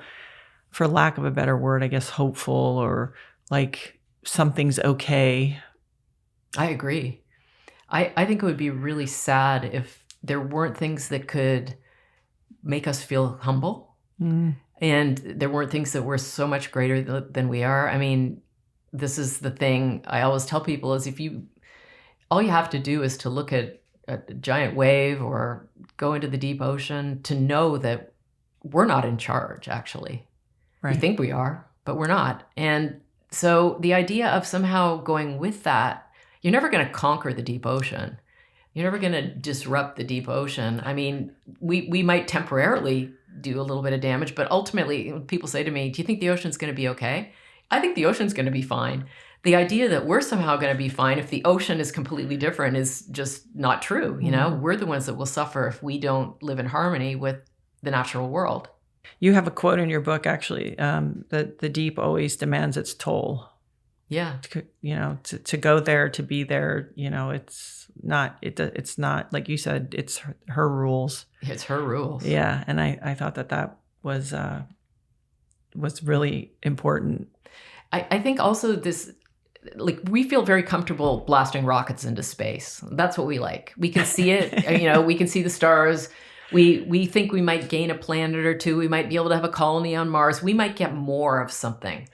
for lack of a better word, I guess, hopeful, or like something's okay. I agree. I think it would be really sad if there weren't things that could make us feel humble. And there weren't things that were so much greater than we are. I mean, this is the thing I always tell people is all you have to do is to look at a giant wave or go into the deep ocean to know that we're not in charge, actually. Right. We think we are, but we're not. And so the idea of somehow going with that, you're never going to conquer the deep ocean. You're never going to disrupt the deep ocean. I mean, we might temporarily do a little bit of damage, but ultimately, when people say to me, do you think the ocean's going to be okay? I think the ocean's going to be fine. The idea that we're somehow going to be fine if the ocean is completely different is just not true. You know, we're the ones that will suffer if we don't live in harmony with the natural world. You have a quote in your book, actually, that the deep always demands its toll. Yeah. To go there, to be there, it's not, like you said, it's her rules. It's her rules. Yeah. And I thought that was really important. I think also this, like, we feel very comfortable blasting rockets into space. That's what we like. We can see it, we can see the stars. We think we might gain a planet or two. We might be able to have a colony on Mars. We might get more of something.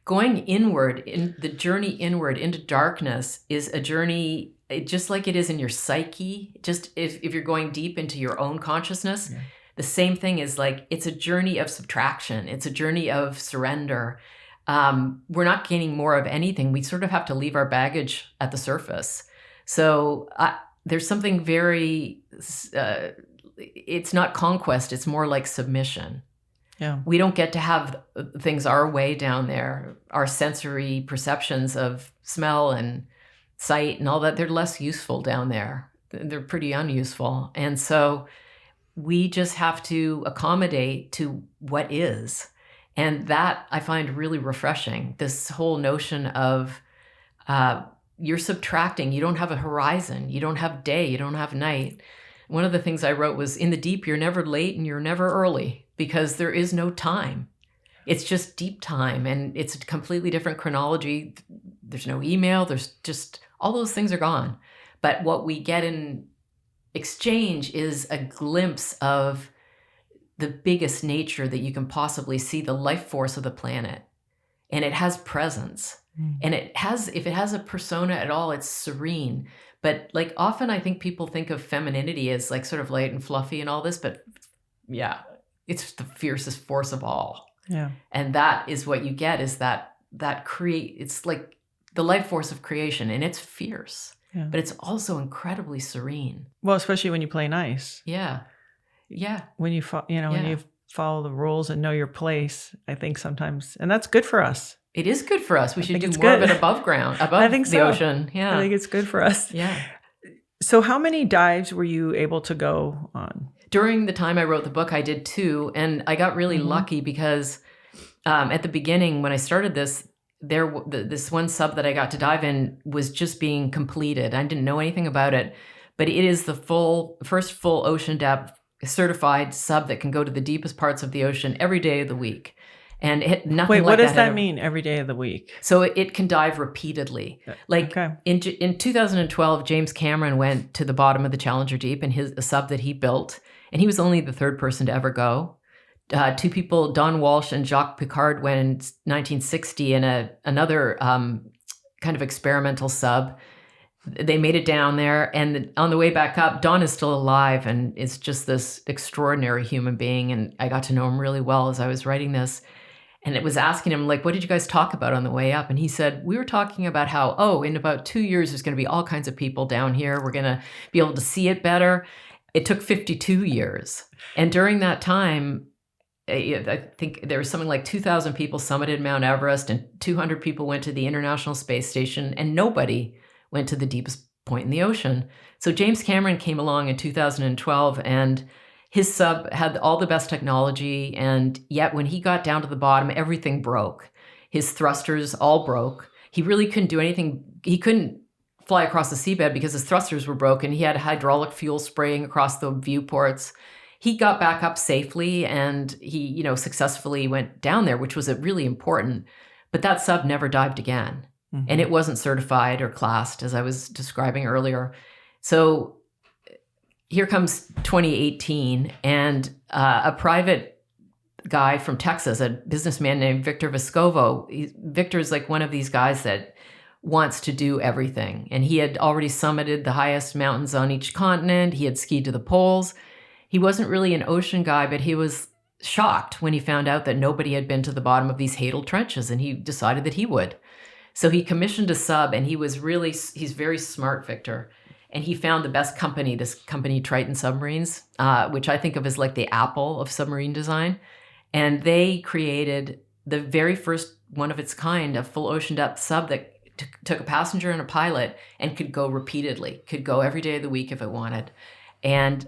Going inward, in the journey inward into darkness is a journey just like it is in your psyche. Just if you're going deep into your own consciousness, the same thing is like, it's a journey of subtraction. It's a journey of surrender. We're not gaining more of anything. We sort of have to leave our baggage at the surface. So there's something very, it's not conquest. It's more like submission. Yeah. We don't get to have things our way down there. Our sensory perceptions of smell and sight and all that, they're less useful down there. They're pretty unuseful. And so we just have to accommodate to what is. And that I find really refreshing. This whole notion of you're subtracting. You don't have a horizon. You don't have day. You don't have night. One of the things I wrote was, in the deep, you're never late and you're never early, because there is no time. It's just deep time, and it's a completely different chronology. There's no email. There's just, all those things are gone. But what we get in exchange is a glimpse of the biggest nature that you can possibly see, the life force of the planet. And it has presence. And if it has a persona at all, it's serene. But like, often I think people think of femininity as like sort of light and fluffy and all this, but yeah, it's the fiercest force of all. Yeah. And that is what you get, is that it's like the life force of creation, and it's fierce, but it's also incredibly serene. Well, especially when you play nice. Yeah. Yeah. When you when you follow the rules and know your place, I think sometimes, and that's good for us. It is good for us. We should do more of it above ground, above the ocean. Yeah. I think it's good for us. Yeah. So how many dives were you able to go on? During the time I wrote the book, I did 2, and I got really lucky because at the beginning, when I started this, this one sub that I got to dive in was just being completed. I didn't know anything about it, but it is the first full ocean depth certified sub that can go to the deepest parts of the ocean every day of the week. And nothing. Wait, like what does that mean, every day of the week? So it can dive repeatedly. Like in 2012, James Cameron went to the bottom of the Challenger Deep in a sub that he built, and he was only the 3rd person to ever go. 2 people, Don Walsh and Jacques Piccard, went in 1960 in another kind of experimental sub. They made it down there, and on the way back up, Don is still alive and is just this extraordinary human being. And I got to know him really well as I was writing this. And it was asking him, like, what did you guys talk about on the way up? And he said, we were talking about how, in about 2 years, there's going to be all kinds of people down here. We're going to be able to see it better. It took 52 years. And during that time, I think there was something like 2,000 people summited Mount Everest, and 200 people went to the International Space Station, and nobody went to the deepest point in the ocean. So James Cameron came along in 2012, and his sub had all the best technology, and yet when he got down to the bottom, everything broke. His thrusters all broke. He really couldn't do anything. He couldn't fly across the seabed because his thrusters were broken. He had hydraulic fuel spraying across the viewports. He got back up safely, and he, successfully went down there, which was really important. But that sub never dived again. And it wasn't certified or classed, as I was describing earlier. So here comes 2018, and a private guy from Texas, a businessman named Victor Vescovo. Victor is like one of these guys that wants to do everything. And he had already summited the highest mountains on each continent. He had skied to the poles. He wasn't really an ocean guy, but he was shocked when he found out that nobody had been to the bottom of these Hadal trenches, and he decided that he would. So he commissioned a sub, and he's very smart, Victor. And he found the best company, this company Triton Submarines, which I think of as like the Apple of submarine design. And they created the very first one of its kind, a full ocean depth sub that took a passenger and a pilot and could go repeatedly, could go every day of the week if it wanted. And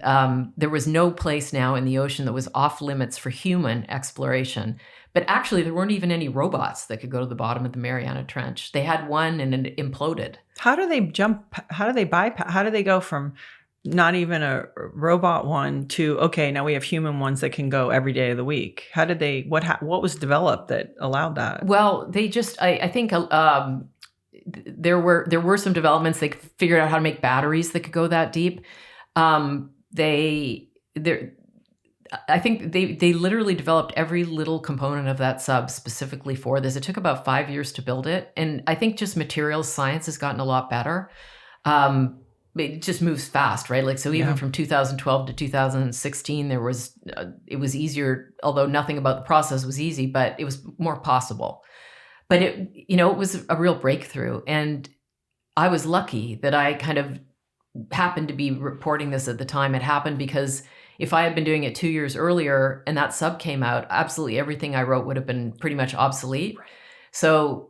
there was no place now in the ocean that was off limits for human exploration. But actually, there weren't even any robots that could go to the bottom of the Mariana Trench. They had one and it imploded. How do they jump? How do they bypass? How do they go from not even a robot one to, okay, now we have human ones that can go every day of the week? How did they, what was developed that allowed that? Well, they just, I think there were some developments. They figured out how to make batteries that could go that deep. I think they literally developed every little component of that sub specifically for this. It took about 5 years to build it. And I think just materials science has gotten a lot better. It just moves fast, right? Like, so even from 2012 to 2016, it was easier, although nothing about the process was easy, but it was more possible. But it was a real breakthrough. And I was lucky that I kind of happened to be reporting this at the time. It happened because if I had been doing it 2 years earlier and that sub came out, absolutely everything I wrote would have been pretty much obsolete. So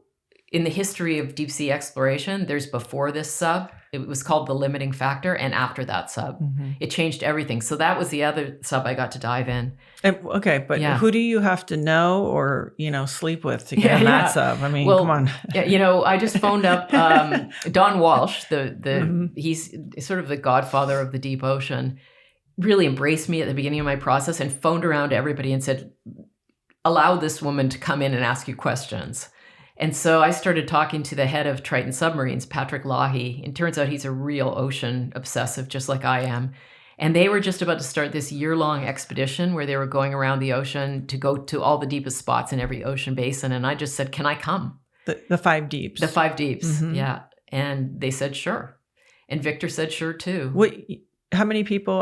in the history of deep sea exploration, there's before this sub, it was called the limiting factor, and after that sub, it changed everything. So that was the other sub I got to dive in. Okay, but who do you have to know or, sleep with to get on that sub? I mean, come on. I just phoned up Don Walsh, he's sort of the godfather of the deep ocean, really embraced me at the beginning of my process and phoned around to everybody and said, allow this woman to come in and ask you questions. And so I started talking to the head of Triton Submarines, Patrick Leahy. And it turns out he's a real ocean obsessive, just like I am. And they were just about to start this year-long expedition where they were going around the ocean to go to all the deepest spots in every ocean basin. And I just said, can I come? The 5 deeps. The 5 deeps, yeah. And they said, sure. And Victor said, sure, too. How many people,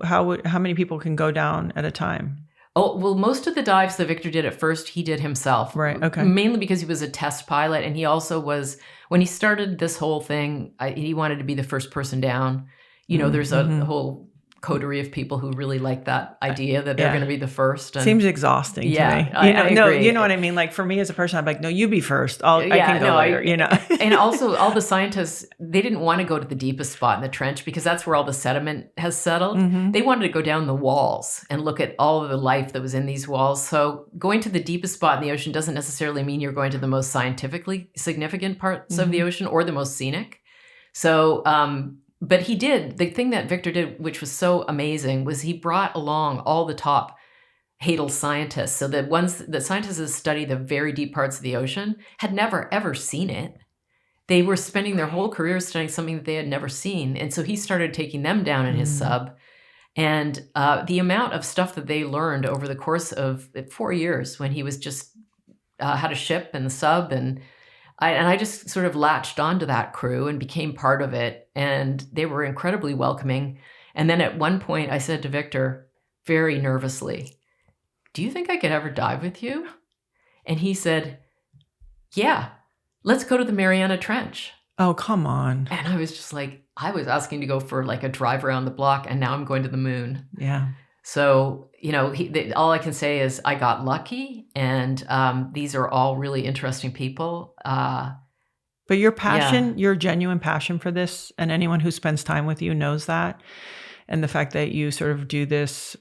how many people can go down at a time? Oh, well, most of the dives that Victor did at first, he did himself. Right, okay. Mainly because he was a test pilot, and he also was, when he started this whole thing, he wanted to be the first person down. There's a whole coterie of people who really like that idea that they're going to be the first. And seems exhausting to me. I agree. You know what I mean? Like for me as a person, I'm like, no, you be first. I can go later, And also all the scientists, they didn't want to go to the deepest spot in the trench because that's where all the sediment has settled. They wanted to go down the walls and look at all of the life that was in these walls. So going to the deepest spot in the ocean doesn't necessarily mean you're going to the most scientifically significant parts of the ocean or the most scenic. So, but he did. The thing that Victor did, which was so amazing, was he brought along all the top Hadal scientists. So the scientists that study the very deep parts of the ocean had never, ever seen it. They were spending their whole career studying something that they had never seen. And so he started taking them down in his sub. And the amount of stuff that they learned over the course of 4 years when he was just had a ship and the sub and I just sort of latched onto that crew and became part of it. And they were incredibly welcoming. And then at one point I said to Victor, very nervously, do you think I could ever dive with you? And he said, yeah, let's go to the Mariana Trench. Oh, come on. And I was just like, I was asking to go for like a drive around the block and now I'm going to the moon. Yeah. So, all I can say is I got lucky, and these are all really interesting people. But your passion, your genuine passion for this, and anyone who spends time with you knows that. And the fact that you sort of do this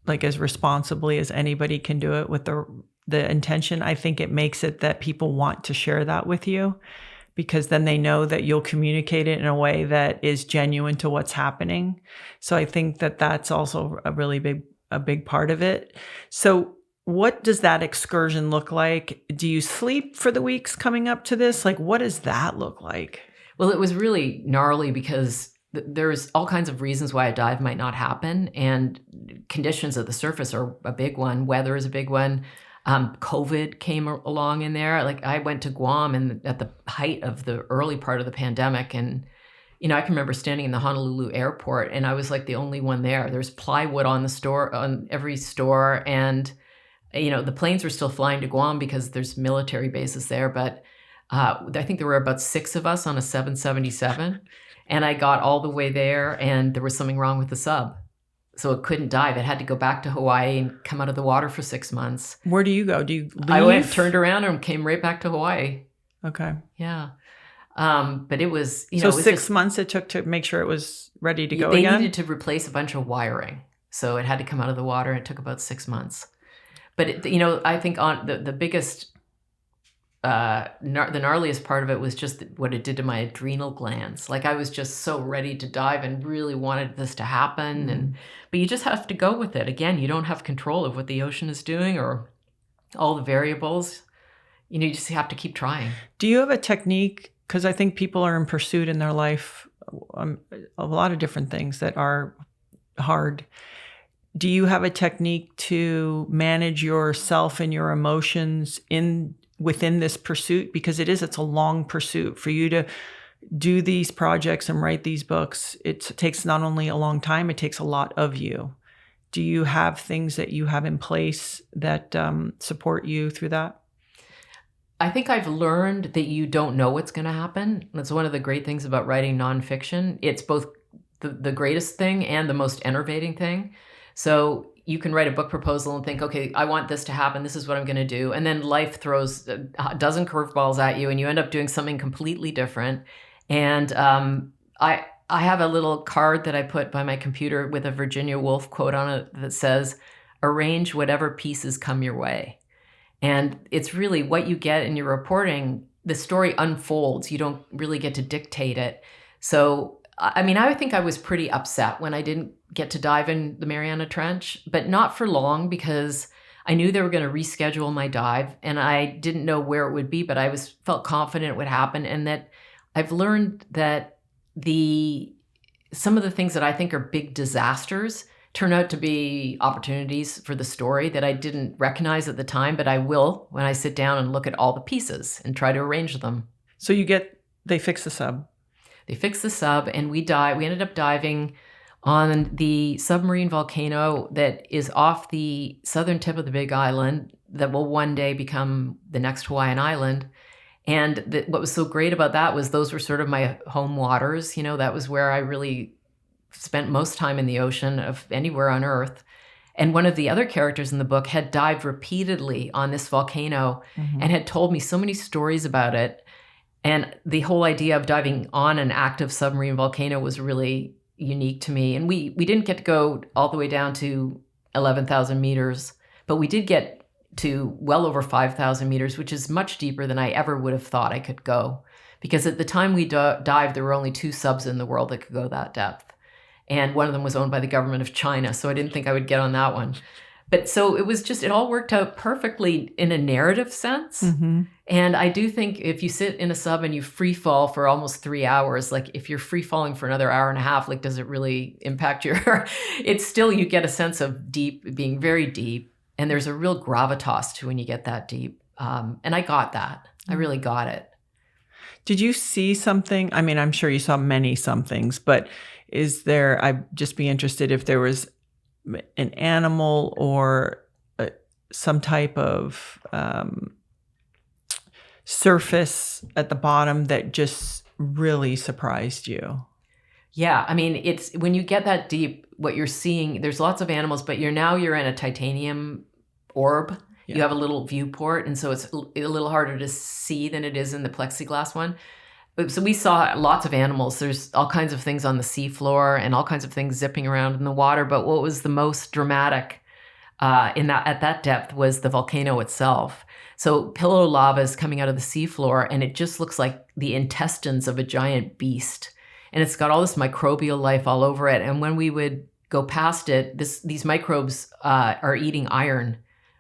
like as responsibly as anybody can do it with the intention, I think it makes it that people want to share that with you, because then they know that you'll communicate it in a way that is genuine to what's happening. So I think that that's also a big part of it. So what does that excursion look like? Do you sleep for the weeks coming up to this? Like, what does that look like? Well, it was really gnarly because there's all kinds of reasons why a dive might not happen. And conditions at the surface are a big one. Weather is a big one. COVID came along in there. Like I went to Guam at the height of the early part of the pandemic. And, I can remember standing in the Honolulu airport and I was like the only one there. There's plywood on every store. And, the planes were still flying to Guam because there's military bases there. But I think there were about 6 of us on a 777, and I got all the way there, and there was something wrong with the sub. So it couldn't dive. It had to go back to Hawaii and come out of the water for 6 months. Where do you go? Do you leave? I went, turned around, and came right back to Hawaii. Okay. Yeah. But it was, so 6 months it took to make sure it was ready to go again? They needed to replace a bunch of wiring. So it had to come out of the water, and it took about 6 months. But, I think on the biggest, the gnarliest part of it was just what it did to my adrenal glands. Like I was just so ready to dive and really wanted this to happen. But you just have to go with it. Again, you don't have control of what the ocean is doing or all the variables. You just have to keep trying. Do you have a technique? Because I think people are in pursuit in their life, a lot of different things that are hard. Do you have a technique to manage yourself and your emotions within this pursuit? Because it's a long pursuit. For you to do these projects and write these books, it takes not only a long time, it takes a lot of you. Do you have things that you have in place that support you through that? I think I've learned that you don't know what's going to happen. That's one of the great things about writing nonfiction. It's both the greatest thing and the most enervating thing. So you can write a book proposal and think, okay, I want this to happen. This is what I'm going to do. And then life throws a dozen curveballs at you and you end up doing something completely different. And I have a little card that I put by my computer with a Virginia Woolf quote on it that says, arrange whatever pieces come your way. And it's really what you get in your reporting. The story unfolds. You don't really get to dictate it. So, I think I was pretty upset when I didn't get to dive in the Mariana Trench, but not for long because I knew they were going to reschedule my dive and I didn't know where it would be, but I felt confident it would happen. And that I've learned that some of the things that I think are big disasters turn out to be opportunities for the story that I didn't recognize at the time, but I will when I sit down and look at all the pieces and try to arrange them. So they fix the sub. They fixed the sub and we ended up diving on the submarine volcano that is off the southern tip of the Big Island that will one day become the next Hawaiian island. And what was so great about that was those were sort of my home waters. That was where I really spent most time in the ocean of anywhere on Earth. And one of the other characters in the book had dived repeatedly on this volcano and had told me so many stories about it. And the whole idea of diving on an active submarine volcano was really unique to me. And we didn't get to go all the way down to 11,000 meters, but we did get to well over 5,000 meters, which is much deeper than I ever would have thought I could go. Because at the time we dived, there were only 2 subs in the world that could go that depth. And one of them was owned by the government of China, so I didn't think I would get on that one. But so it all worked out perfectly in a narrative sense. And I do think if you sit in a sub and you free fall for almost 3 hours, like if you're free falling for another hour and a half, like does it really impact it's still, you get a sense of deep, being very deep. And there's a real gravitas to when you get that deep. And I got that. I really got it. Did you see something? I'm sure you saw many somethings, but I'd just be interested if there was an animal or some type of surface at the bottom that just really surprised you. Yeah, it's when you get that deep, what you're seeing, there's lots of animals, but you're in a titanium orb. Yeah. You have a little viewport, and so it's a little harder to see than it is in the plexiglass one. So we saw lots of animals. There's all kinds of things on the seafloor and all kinds of things zipping around in the water. But what was the most dramatic at that depth was the volcano itself. So pillow lava is coming out of the seafloor, and it just looks like the intestines of a giant beast. And it's got all this microbial life all over it. And when we would go past it, these microbes are eating iron.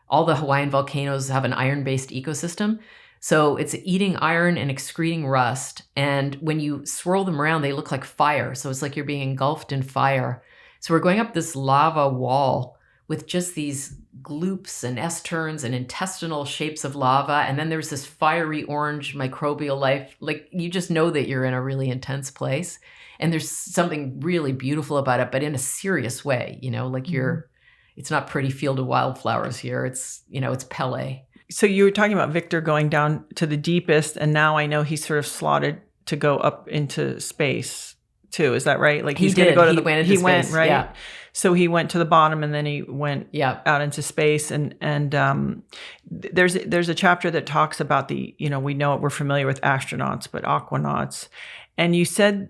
All the Hawaiian volcanoes have an iron-based ecosystem. So it's eating iron and excreting rust. And when you swirl them around, they look like fire. So it's like you're being engulfed in fire. So we're going up this lava wall with just these gloops and S-turns and intestinal shapes of lava. And then there's this fiery orange microbial life. Like you just know that you're in a really intense place. And there's something really beautiful about it, but in a serious way, like it's not pretty field of wildflowers here. It's, it's Pele. So you were talking about Victor going down to the deepest, and now I know he's sort of slotted to go up into space too. Is that right? Like He he's going to did. go to He the went into he went space, right. yeah. So he went to the bottom, and then he went out into space. And there's a chapter that talks about we're familiar with astronauts, but aquanauts. And you said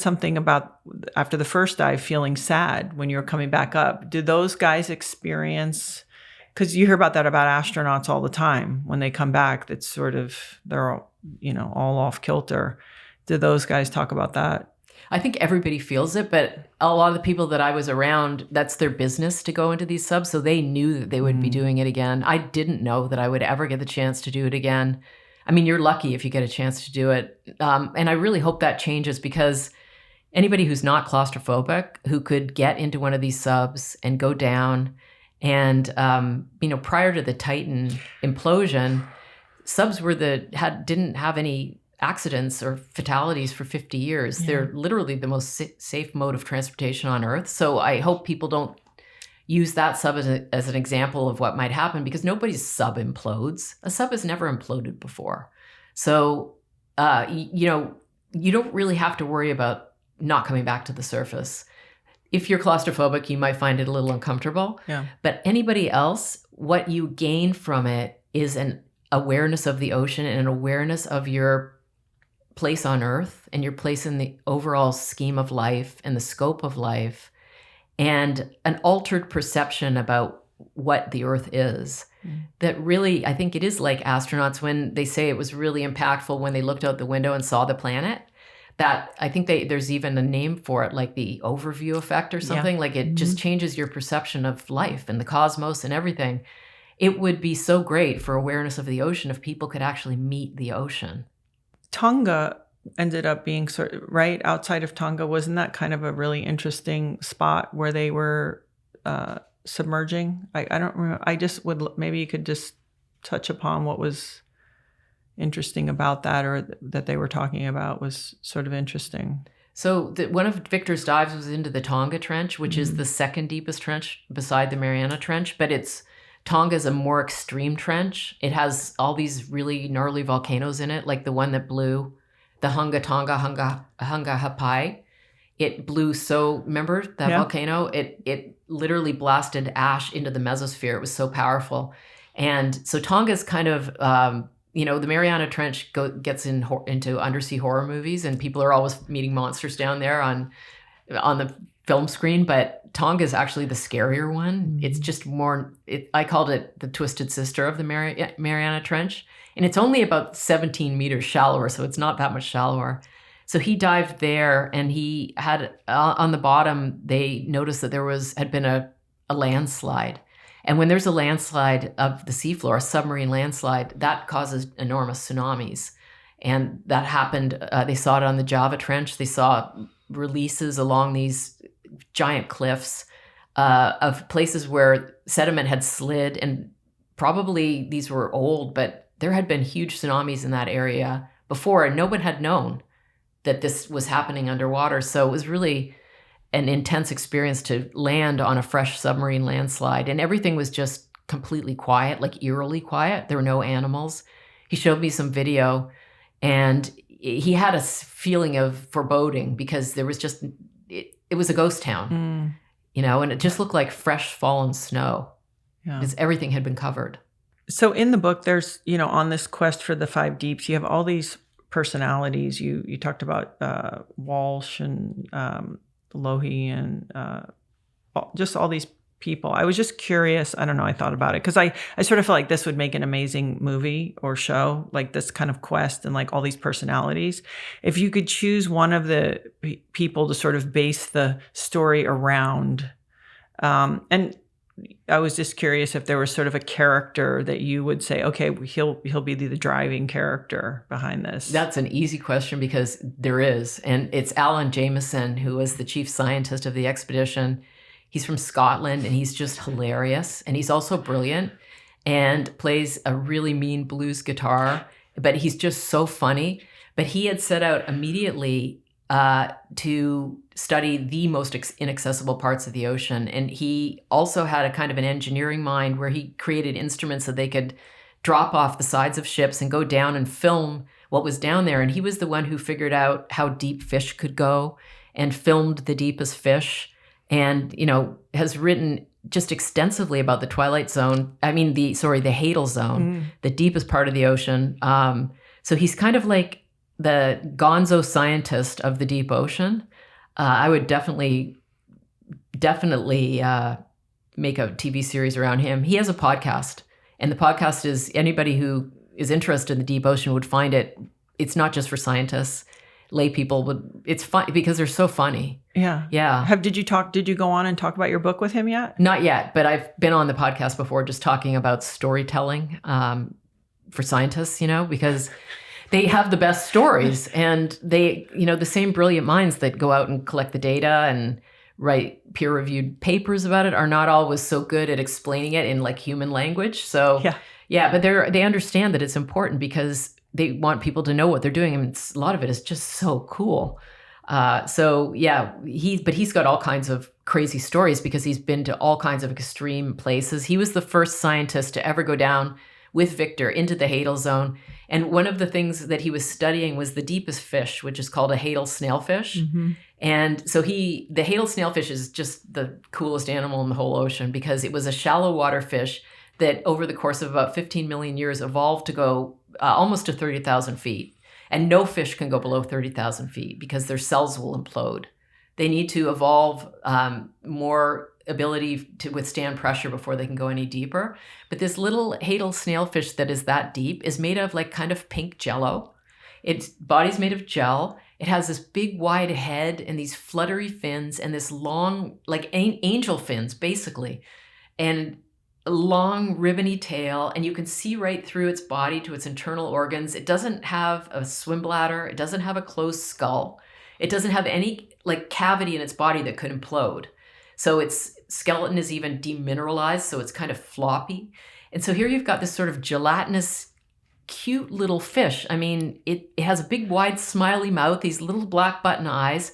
something about after the first dive feeling sad when you were coming back up. Do those guys experience? Because you hear about that about astronauts all the time when they come back. That's sort of they're all off kilter. Do those guys talk about that? I think everybody feels it, but a lot of the people that I was around, that's their business to go into these subs, so they knew that they would be doing it again. I didn't know that I would ever get the chance to do it again. I mean, you're lucky if you get a chance to do it. And I really hope that changes, because anybody who's not claustrophobic, who could get into one of these subs and go down, and prior to the Titan implosion, subs didn't have any accidents or fatalities for 50 years. Yeah. They're literally the most safe mode of transportation on Earth. So I hope people don't use that sub as an example of what might happen, because nobody's sub implodes. A sub has never imploded before. So, you don't really have to worry about not coming back to the surface. If you're claustrophobic, you might find it a little uncomfortable. Yeah. But anybody else, what you gain from it is an awareness of the ocean and an awareness of your place on Earth and your place in the overall scheme of life and the scope of life, and an altered perception about what the Earth is. That really, I think it is like astronauts when they say it was really impactful when they looked out the window and saw the planet. That I think there's even a name for it, like the overview effect or something. Yeah. Like it just changes your perception of life and the cosmos and everything. It would be so great for awareness of the ocean if people could actually meet the ocean. Tonga ended up being sort of right outside of Tonga. Wasn't that kind of a really interesting spot where they were submerging? I don't remember. I just would, maybe you could just touch upon what was interesting about that, or that they were talking about was sort of interesting. So one of Victor's dives was into the Tonga Trench, which is the second deepest trench beside the Mariana Trench, but Tonga's a more extreme trench. It has all these really gnarly volcanoes in it, like the one that blew, the Hunga Hapai. It blew remember that volcano? It literally blasted ash into the mesosphere. It was so powerful. And so Tonga's kind of, the Mariana Trench gets into undersea horror movies, and people are always meeting monsters down there on the film screen, but Tonga is actually the scarier one. It's just more, I called it the twisted sister of the Mariana Trench. And it's only about 17 meters shallower, so it's not that much shallower. So he dived there, and he had, on the bottom, they noticed that there had been a landslide. And when there's a landslide of the seafloor, a submarine landslide, that causes enormous tsunamis. And that happened, they saw it on the Java Trench. They saw releases along these giant cliffs of places where sediment had slid, and probably these were old, but there had been huge tsunamis in that area before, and no one had known that this was happening underwater. So it was really an intense experience to land on a fresh submarine landslide, and everything was just completely quiet, like eerily quiet. There were no animals. He showed me some video, and he had a feeling of foreboding, because there was just, it was a ghost town, and it just looked like fresh fallen snow, because everything had been covered. So in the book, there's, on this quest for the 5 deeps, you have all these personalities. You talked about Walsh and Lohi and just all these people. I was just curious. I don't know. I thought about it because I sort of feel like this would make an amazing movie or show, like this kind of quest and like all these personalities. If you could choose one of the people to sort of base the story around, and I was just curious if there was sort of a character that you would say, okay, he'll be the driving character behind this. That's an easy question, because there is. And it's Alan Jameson, who was the chief scientist of the expedition. He's from Scotland, and he's just hilarious. And he's also brilliant and plays a really mean blues guitar, but he's just so funny. But he had set out immediately to study the most inaccessible parts of the ocean. And he also had a kind of an engineering mind where he created instruments that they could drop off the sides of ships and go down and film what was down there. And he was the one who figured out how deep fish could go and filmed the deepest fish, and, has written just extensively about the Twilight Zone. I mean, the Hadal Zone, the deepest part of the ocean. So he's kind of like the gonzo scientist of the deep ocean. I would definitely make a TV series around him. He has a podcast, and the podcast is, anybody who is interested in the deep ocean would find it. It's not just for scientists, lay people, but it's fun because they're so funny. Yeah. Yeah. Did you go on and talk about your book with him yet? Not yet, but I've been on the podcast before just talking about storytelling for scientists, because they have the best stories, and they, the same brilliant minds that go out and collect the data and write peer-reviewed papers about it are not always so good at explaining it in like human language. So but they understand that it's important because they want people to know what they're doing. And a lot of it is just so cool. He's got all kinds of crazy stories because he's been to all kinds of extreme places. He was the first scientist to ever go down with Victor into the Hadal Zone. And one of the things that he was studying was the deepest fish, which is called a Hadal snailfish. Mm-hmm. And so the Hadal snailfish is just the coolest animal in the whole ocean because it was a shallow water fish that over the course of about 15 million years evolved to go almost to 30,000 feet. And no fish can go below 30,000 feet because their cells will implode. They need to evolve more ability to withstand pressure before they can go any deeper. But this little Hadal snailfish that is that deep is made of like kind of pink jello. Its body's made of gel. It has this big wide head and these fluttery fins and this long, like angel fins, basically. And a long ribbony tail, and you can see right through its body to its internal organs. It doesn't have a swim bladder. It doesn't have a closed skull. It doesn't have any like cavity in its body that could implode. So its skeleton is even demineralized, so it's kind of floppy. And so here you've got this sort of gelatinous, cute little fish. I mean, it has a big, wide, smiley mouth, these little black button eyes,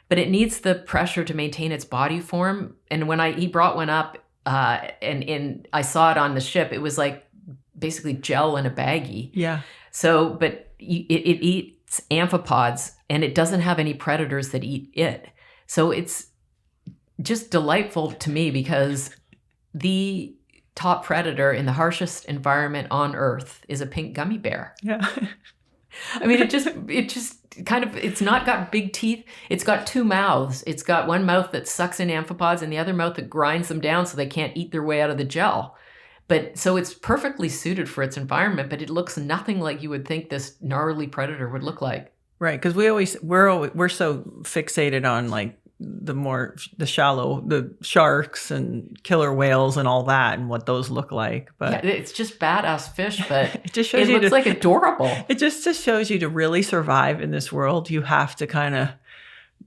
but it needs the pressure to maintain its body form. And when he brought one up, and I saw it on the ship, it was like basically gel in a baggie. Yeah. So, but it eats amphipods, and it doesn't have any predators that eat it. So it's just delightful to me because the top predator in the harshest environment on Earth is a pink gummy bear. Yeah. I mean, it just kind of, it's not got big teeth. It's got two mouths. It's got one mouth that sucks in amphipods and the other mouth that grinds them down so they can't eat their way out of the gel. But so it's perfectly suited for its environment, but it looks nothing like you would think this gnarly predator would look like. Right, because we're so fixated on like the shallow, the sharks and killer whales and all that and what those look like. But yeah, it's just badass fish, but it looks like adorable. It just shows you to really survive in this world, you have to kind of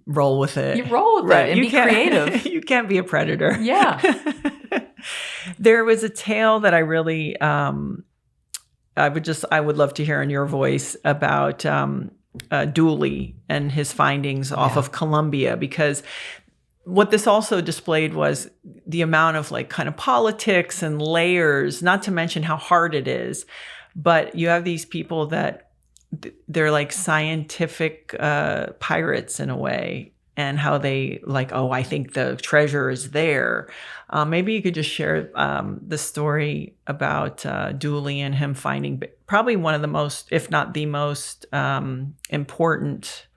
roll with it. You roll with it and be creative. You can't be a predator. Yeah. There was a tale that I really, I would love to hear in your voice about Dooley and his findings off of Colombia, because what this also displayed was the amount of like kind of politics and layers, not to mention how hard it is. But you have these people that they're like scientific pirates in a way, and how they like, oh, I think the treasure is there. Maybe you could just share the story about Dooley and him finding probably one of the most, if not the most important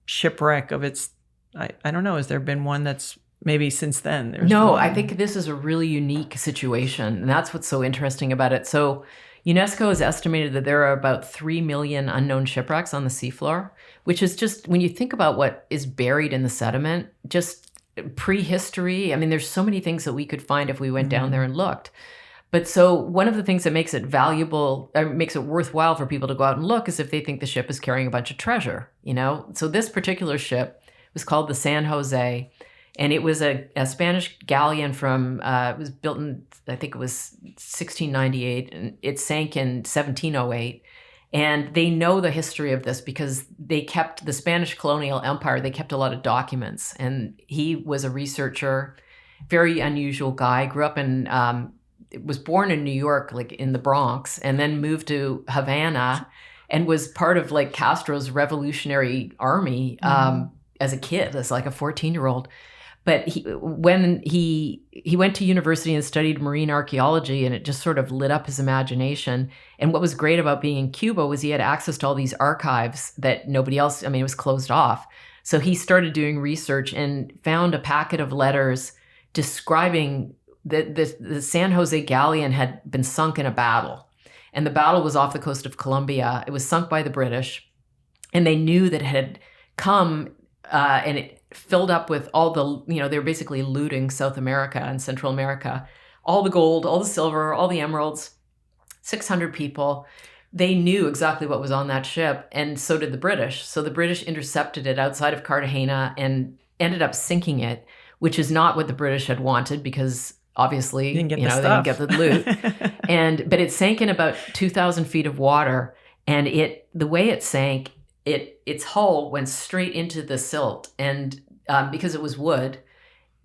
shipwreck of its, I don't know, has there been one that's maybe since then? No, I think this is a really unique situation. And that's what's so interesting about it. So UNESCO has estimated that there are about 3 million unknown shipwrecks on the seafloor, which is just, when you think about what is buried in the sediment, just prehistory. I mean, there's so many things that we could find if we went down there and looked. But so one of the things that makes it valuable, or makes it worthwhile for people to go out and look, is if they think the ship is carrying a bunch of treasure, you know? So this particular ship was called the San Jose, and it was a Spanish galleon from, it was built in, I think it was 1698, and it sank in 1708. And they know the history of this because they kept, the Spanish colonial empire, they kept a lot of documents. And he was a researcher, very unusual guy, grew up in was born in New York, like in the Bronx, and then moved to Havana and was part of like Castro's Revolutionary Army as a kid, as like a 14-year-old. But when he went to university and studied marine archaeology, and it just sort of lit up his imagination. And what was great about being in Cuba was he had access to all these archives that nobody else, I mean, it was closed off. So he started doing research and found a packet of letters describing the San Jose galleon had been sunk in a battle. And the battle was off the coast of Colombia. It was sunk by the British. And they knew that it had come and it filled up with all the, they were basically looting South America and Central America, all the gold, all the silver, all the emeralds, 600 people. They knew exactly what was on that ship, and so did the British. So the British intercepted it outside of Cartagena and ended up sinking it, which is not what the British had wanted, because obviously, they didn't get the loot. But it sank in about 2,000 feet of water, and the way it sank, its hull went straight into the silt, and because it was wood,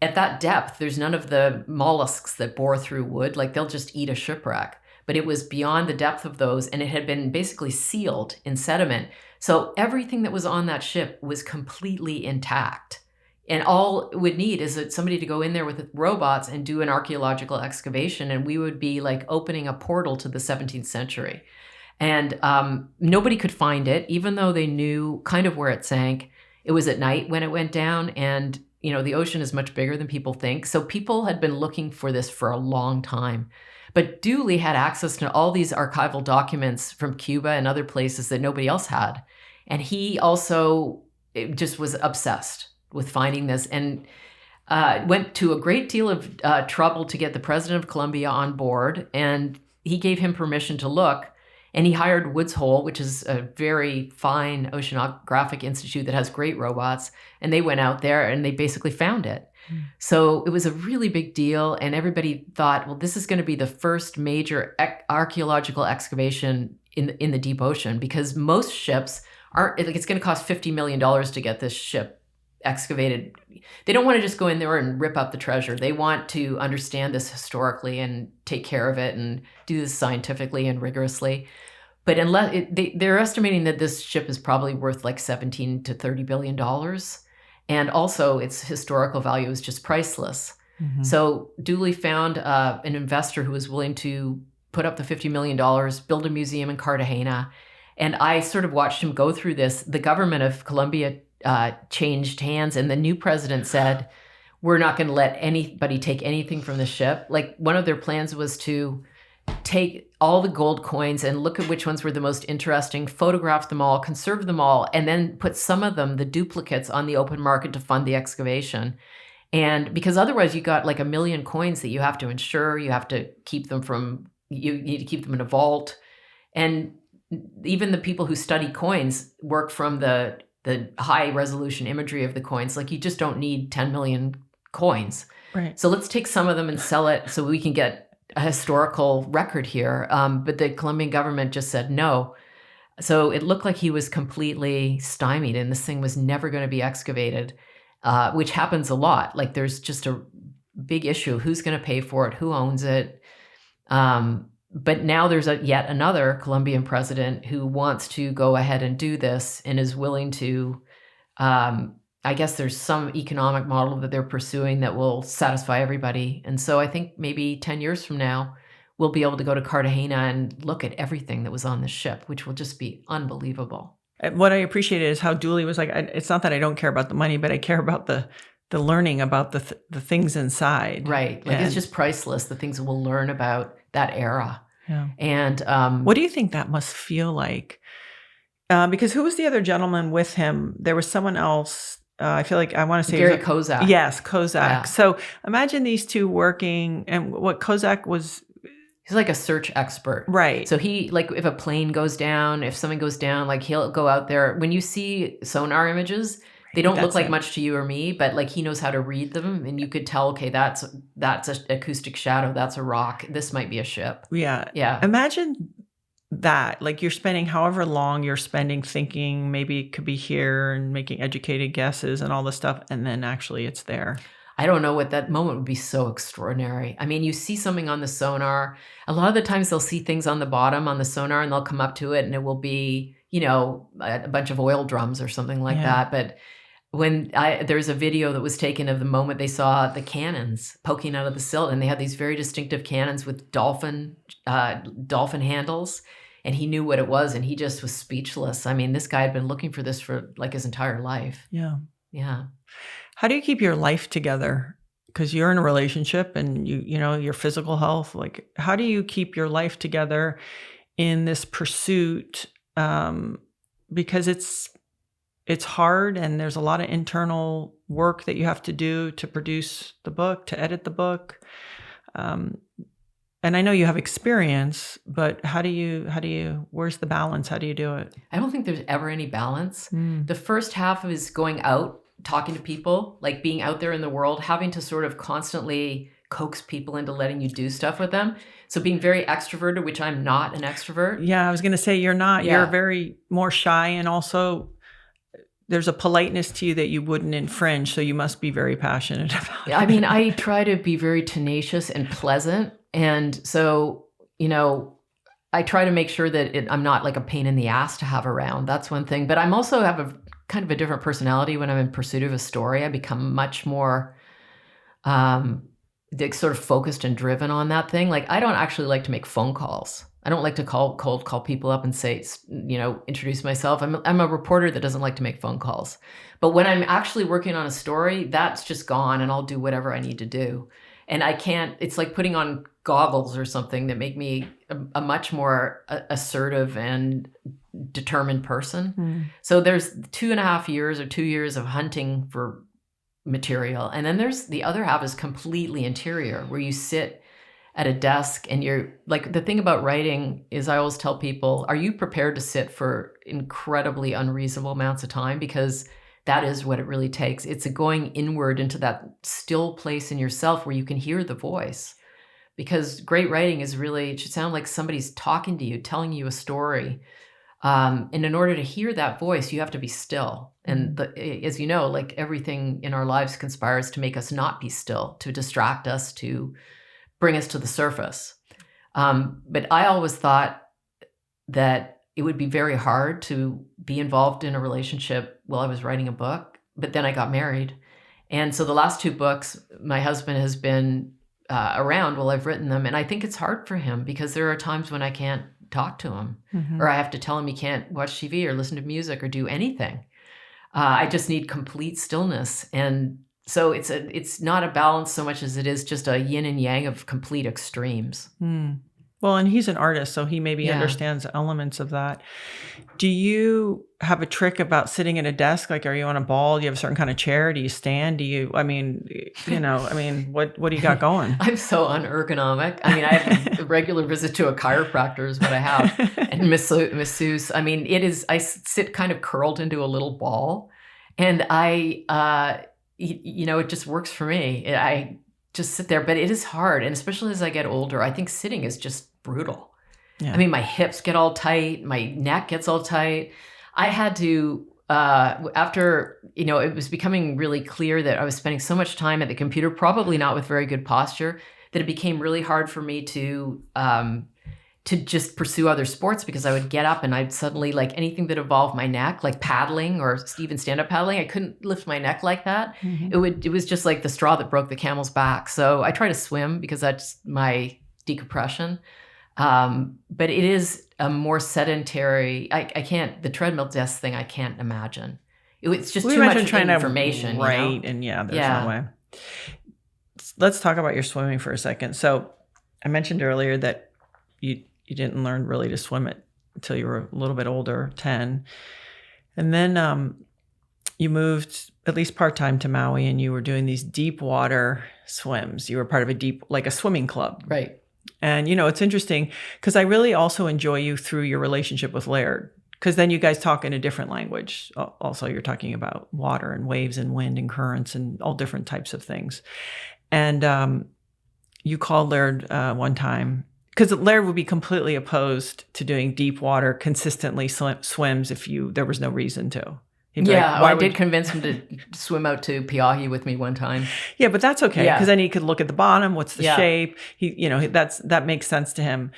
at that depth, there's none of the mollusks that bore through wood. Like, they'll just eat a shipwreck. But it was beyond the depth of those, and it had been basically sealed in sediment. So everything that was on that ship was completely intact. And all it would need is that somebody to go in there with robots and do an archaeological excavation, and we would be like opening a portal to the 17th century. And nobody could find it, even though they knew kind of where it sank. It was at night when it went down, and the ocean is much bigger than people think. So people had been looking for this for a long time. But Dooley had access to all these archival documents from Cuba and other places that nobody else had. And he also just was obsessed with finding this, and went to a great deal of trouble to get the president of Colombia on board. And he gave him permission to look. And he hired Woods Hole, which is a very fine oceanographic institute that has great robots. And they went out there and they basically found it. So it was a really big deal. And everybody thought, well, this is going to be the first major archaeological excavation in the deep ocean, because most ships aren't, like, it's going to cost $50 million to get this ship excavated. They don't want to just go in there and rip up the treasure. They want to understand this historically and take care of it and do this scientifically and rigorously. But they're estimating that this ship is probably worth like $17 to $30 billion. And also its historical value is just priceless. Mm-hmm. So Dooley found an investor who was willing to put up the $50 million, build a museum in Cartagena. And I sort of watched him go through this. The government of Colombia changed hands, and the new president said, we're not going to let anybody take anything from the ship. Like, one of their plans was to take all the gold coins and look at which ones were the most interesting, photograph them all, conserve them all, and then put some of them, the duplicates, on the open market to fund the excavation. And because otherwise you got like 1 million coins that you have to insure, you have to keep them you need to keep them in a vault. And even the people who study coins work from the high resolution imagery of the coins. Like, you just don't need 10 million coins. Right. So let's take some of them and sell it so we can get a historical record here. But the Colombian government just said no. So it looked like he was completely stymied, and this thing was never going to be excavated, which happens a lot. Like, there's just a big issue. Who's going to pay for it? Who owns it? But now there's yet another Colombian president who wants to go ahead and do this and is willing to, I guess there's some economic model that they're pursuing that will satisfy everybody. And so I think maybe 10 years from now, we'll be able to go to Cartagena and look at everything that was on the ship, which will just be unbelievable. What I appreciated is how Dooley was like, it's not that I don't care about the money, but I care about the learning about the things inside. Right. Like, it's just priceless, the things we'll learn about that era. Yeah. And what do you think that must feel like? Because who was the other gentleman with him? There was someone else. I feel like I want to say Gary Kozak. Yes, Kozak. Yeah. So imagine these two working, and what Kozak was. He's like a search expert. Right. So he, like, if a plane goes down, if something goes down, like, he'll go out there. When you see sonar images, they don't look like much to you or me, but like, he knows how to read them, and you could tell, okay, that's an acoustic shadow, that's a rock, this might be a ship. Yeah. Yeah. Imagine that, like, you're spending however long you're spending thinking maybe it could be here and making educated guesses and all this stuff, and then actually it's there. I don't know what that moment would be so extraordinary. I mean, you see something on the sonar. A lot of the times they'll see things on the bottom on the sonar and they'll come up to it and it will be, a bunch of oil drums or something like that. But there's a video that was taken of the moment they saw the cannons poking out of the silt, and they had these very distinctive cannons with dolphin handles, and he knew what it was, and he just was speechless. I mean, this guy had been looking for this for like his entire life. Yeah. How do you keep your life together? Because you're in a relationship, and your physical health. Like, how do you keep your life together in this pursuit? Because it's hard, and there's a lot of internal work that you have to do to produce the book, to edit the book. And I know you have experience, but where's the balance? How do you do it? I don't think there's ever any balance. The first half is going out, talking to people, like being out there in the world, having to sort of constantly coax people into letting you do stuff with them. So being very extroverted, which I'm not an extrovert. Yeah, I was going to say you're not. Yeah. You're very more shy, and also there's a politeness to you that you wouldn't infringe, so you must be very passionate about it. I mean, I try to be very tenacious and pleasant. And so, I try to make sure that I'm not like a pain in the ass to have around. That's one thing. But I'm also have a kind of a different personality when I'm in pursuit of a story. I become much more sort of focused and driven on that thing. Like, I don't actually like to make phone calls. I don't like to cold call people up and say, introduce myself. I'm a reporter that doesn't like to make phone calls. But when I'm actually working on a story, that's just gone, and I'll do whatever I need to do. And I can't, it's like putting on goggles or something that make me a much more assertive and determined person. So there's 2.5 years or 2 years of hunting for material. And then there's the other half is completely interior, where you sit at a desk and you're like, the thing about writing is I always tell people, are you prepared to sit for incredibly unreasonable amounts of time? Because that is what it really takes. It's a going inward into that still place in yourself where you can hear the voice. Because great writing is really, it should sound like somebody's talking to you, telling you a story. And in order to hear that voice, you have to be still. And as you know, like everything in our lives conspires to make us not be still, to distract us, to bring us to the surface. But I always thought that it would be very hard to be involved in a relationship while I was writing a book. But then I got married. And so the last 2 books, my husband has been around while I've written them. And I think it's hard for him because there are times when I can't talk to him, or I have to tell him he can't watch TV or listen to music or do anything. I just need complete stillness. And so it's not a balance so much as it is just a yin and yang of complete extremes. Well, and he's an artist, so he maybe understands elements of that. Do you have a trick about sitting at a desk? Like, are you on a ball? Do you have a certain kind of chair? Do you stand? what do you got going? I'm so unergonomic. I mean, I have a regular visit to a chiropractor is what I have, and masseuse. I mean, I sit kind of curled into a little ball, and it just works for me. I just sit there, but it is hard. And especially as I get older, I think sitting is just brutal. Yeah. I mean, my hips get all tight, my neck gets all tight. I had to, after, it was becoming really clear that I was spending so much time at the computer, probably not with very good posture, that it became really hard for me to just pursue other sports, because I would get up and I'd suddenly, like anything that involved my neck, like paddling or even stand-up paddling, I couldn't lift my neck like that. It was just like the straw that broke the camel's back. So I try to swim because that's my decompression. But it is a more sedentary, I can't, the treadmill desk thing, I can't imagine. It's just too much information. Right. And there's no way. Let's talk about your swimming for a second. So I mentioned earlier that you didn't learn really to swim until you were a little bit older, 10. And then you moved at least part-time to Maui, and you were doing these deep water swims. You were part of a swimming club. Right. And, it's interesting because I really also enjoy you through your relationship with Laird, because then you guys talk in a different language. Also, you're talking about water and waves and wind and currents and all different types of things. And you called Laird one time, because Laird would be completely opposed to doing deep water consistently swims if there was no reason to. He'd be Yeah, like, why I would did convince him to swim out to Peahi with me one time. Yeah, but that's okay, Yeah. because then he could look at the bottom. What's the Yeah. shape? That makes sense to him.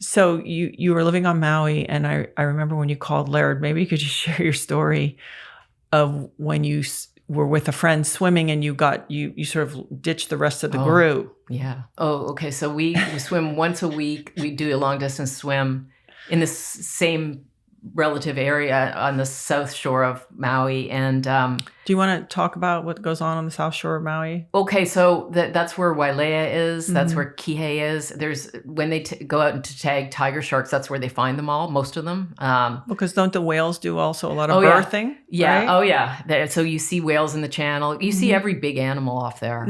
So you were living on Maui, and I remember when you called Laird. Maybe you could just share your story of when you were with a friend swimming, and you sort of ditched the rest of the group. Yeah. Oh, okay. So we swim once a week. We do a long distance swim in the same relative area on the south shore of Maui. And do you want to talk about what goes on the south shore of Maui? Okay, so that's where Wailea is. That's where Kihei is. There's when they go out to tag tiger sharks, that's where they find them all, most of them. Because don't the whales do also a lot of birthing? Yeah. Right? Oh yeah. So you see whales in the channel. You see every big animal off there.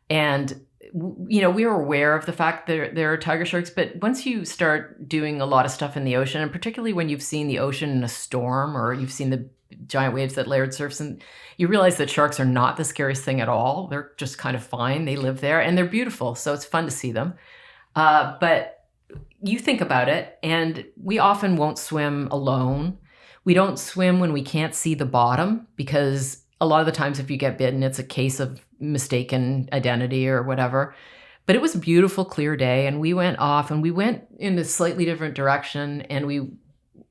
And we were aware of the fact that there are tiger sharks, but once you start doing a lot of stuff in the ocean, and particularly when you've seen the ocean in a storm or you've seen the giant waves that Laird surfs, and you realize that sharks are not the scariest thing at all. They're just kind of fine. They live there and they're beautiful. So it's fun to see them. But you think about it, and we often won't swim alone. We don't swim when we can't see the bottom, because a lot of the times if you get bitten, it's a case of mistaken identity or whatever. But it was a beautiful, clear day, and we went off, and we went in a slightly different direction, and we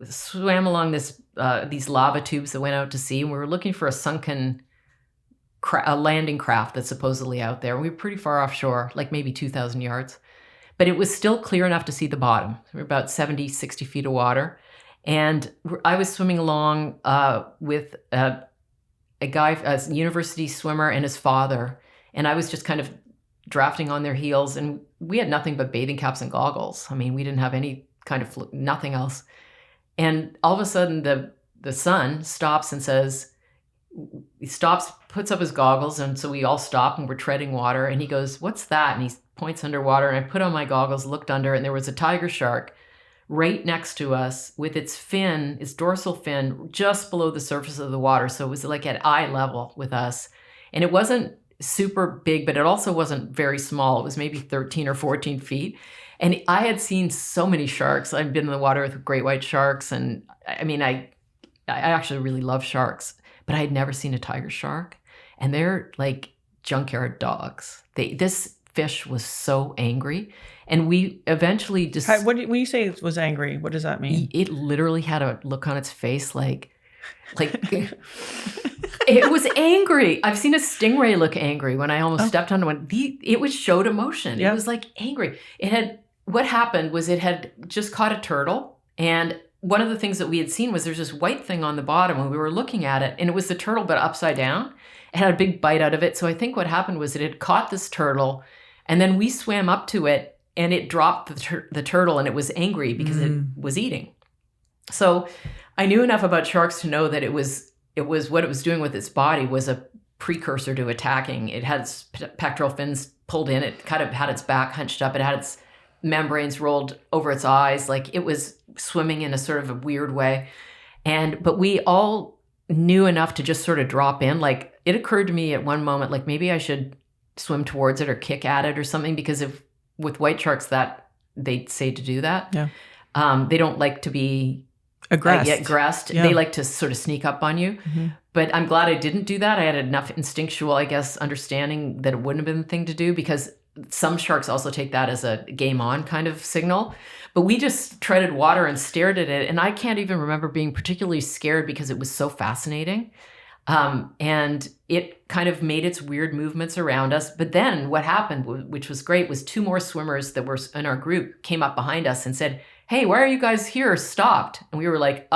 swam along these lava tubes that went out to sea, and we were looking for a sunken landing craft that's supposedly out there. We were pretty far offshore, like maybe 2,000 yards. But it was still clear enough to see the bottom. We were about 70, 60 feet of water. And I was swimming along with a guy, a university swimmer, and his father. And I was just kind of drafting on their heels. And we had nothing but bathing caps and goggles. I mean, we didn't have any kind of nothing else. And all of a sudden, the son stops and says, puts up his goggles. And so we all stop and we're treading water. And he goes, "What's that?" And he points underwater. And I put on my goggles, looked under, and there was a tiger shark right next to us with its dorsal fin just below the surface of the water. So it was like at eye level with us. And it wasn't super big, but it also wasn't very small. It was maybe 13 or 14 feet. And I had seen so many sharks. I've been in the water with great white sharks. And I mean, I actually really love sharks, but I had never seen a tiger shark. And they're like junkyard dogs. This fish was so angry. And we eventually just... When you say it was angry, what does that mean? It literally had a look on its face like it was angry. I've seen a stingray look angry when I almost stepped on one. It showed emotion. Yeah. It was like angry. What happened was it had just caught a turtle. And one of the things that we had seen was there's this white thing on the bottom when we were looking at it. And it was the turtle, but upside down. It had a big bite out of it. So I think what happened was it had caught this turtle. And then we swam up to it. And it dropped the turtle, and it was angry because it was eating. So I knew enough about sharks to know that it was what it was doing with its body was a precursor to attacking. It had its pectoral fins pulled in. It kind of had its back hunched up. It had its membranes rolled over its eyes. Like it was swimming in a sort of a weird way. But we all knew enough to just sort of drop in. Like it occurred to me at one moment, like maybe I should swim towards it or kick at it or something, because with white sharks that they say to do that. Yeah. They don't like to be aggressed. Yeah. They like to sort of sneak up on you. Mm-hmm. But I'm glad I didn't do that. I had enough instinctual, I guess, understanding that it wouldn't have been the thing to do, because some sharks also take that as a game on kind of signal. But we just treaded water and stared at it. And I can't even remember being particularly scared because it was so fascinating. And it kind of made its weird movements around us. But then what happened, which was great, was two more swimmers that were in our group came up behind us and said, "Hey, why are you guys here?" Stopped. And we were like,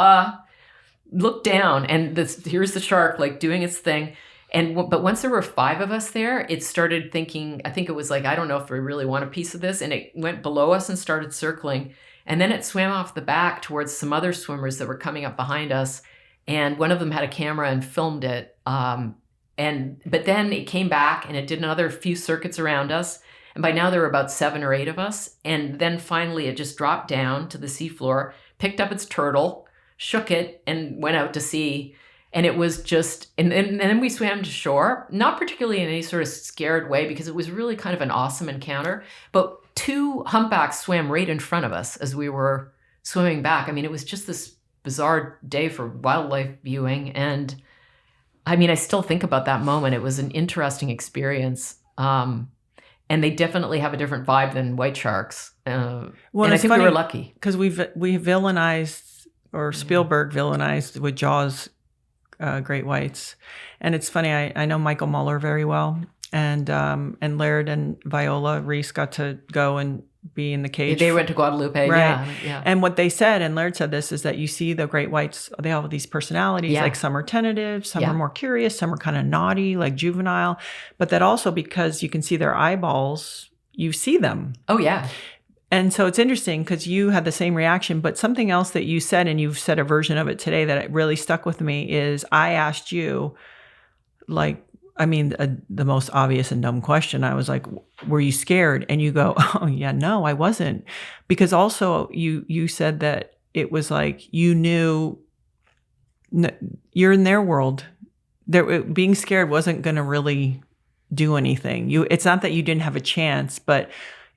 look down. And here's the shark like doing its thing. But once there were 5 of us there, it started thinking, I think it was like, I don't know if we really want a piece of this. And it went below us and started circling. And then it swam off the back towards some other swimmers that were coming up behind us. And one of them had a camera and filmed it. But then it came back and it did another few circuits around us. And by now there were about 7 or 8 of us. And then finally it just dropped down to the seafloor, picked up its turtle, shook it, and went out to sea. And it was just, and then we swam to shore, not particularly in any sort of scared way, because it was really kind of an awesome encounter. But 2 humpbacks swam right in front of us as we were swimming back. I mean, it was just this bizarre day for wildlife viewing. And I mean, I still think about that moment. It was an interesting experience. And they definitely have a different vibe than white sharks. And I think we were lucky. Because we villainized, or Spielberg villainized with Jaws, great whites. And it's funny, I know Michael Muller very well. And Laird and Viola Reece got to go and be in the cage. They went to Guadalupe, right? Yeah. And what they said, and Laird said this, is that you see the great whites, they have these personalities, like some are tentative, some are more curious, some are kind of naughty, like juvenile, but that also because you can see their eyeballs, you see them. Oh, yeah. And so it's interesting because you had the same reaction, but something else that you said, and you've said a version of it today that really stuck with me, is I asked you, like, I mean, the most obvious and dumb question. I was like, were you scared? And you go, oh, yeah, no, I wasn't. Because also you said that it was like you knew you're in their world. Being scared wasn't going to really do anything. It's not that you didn't have a chance, but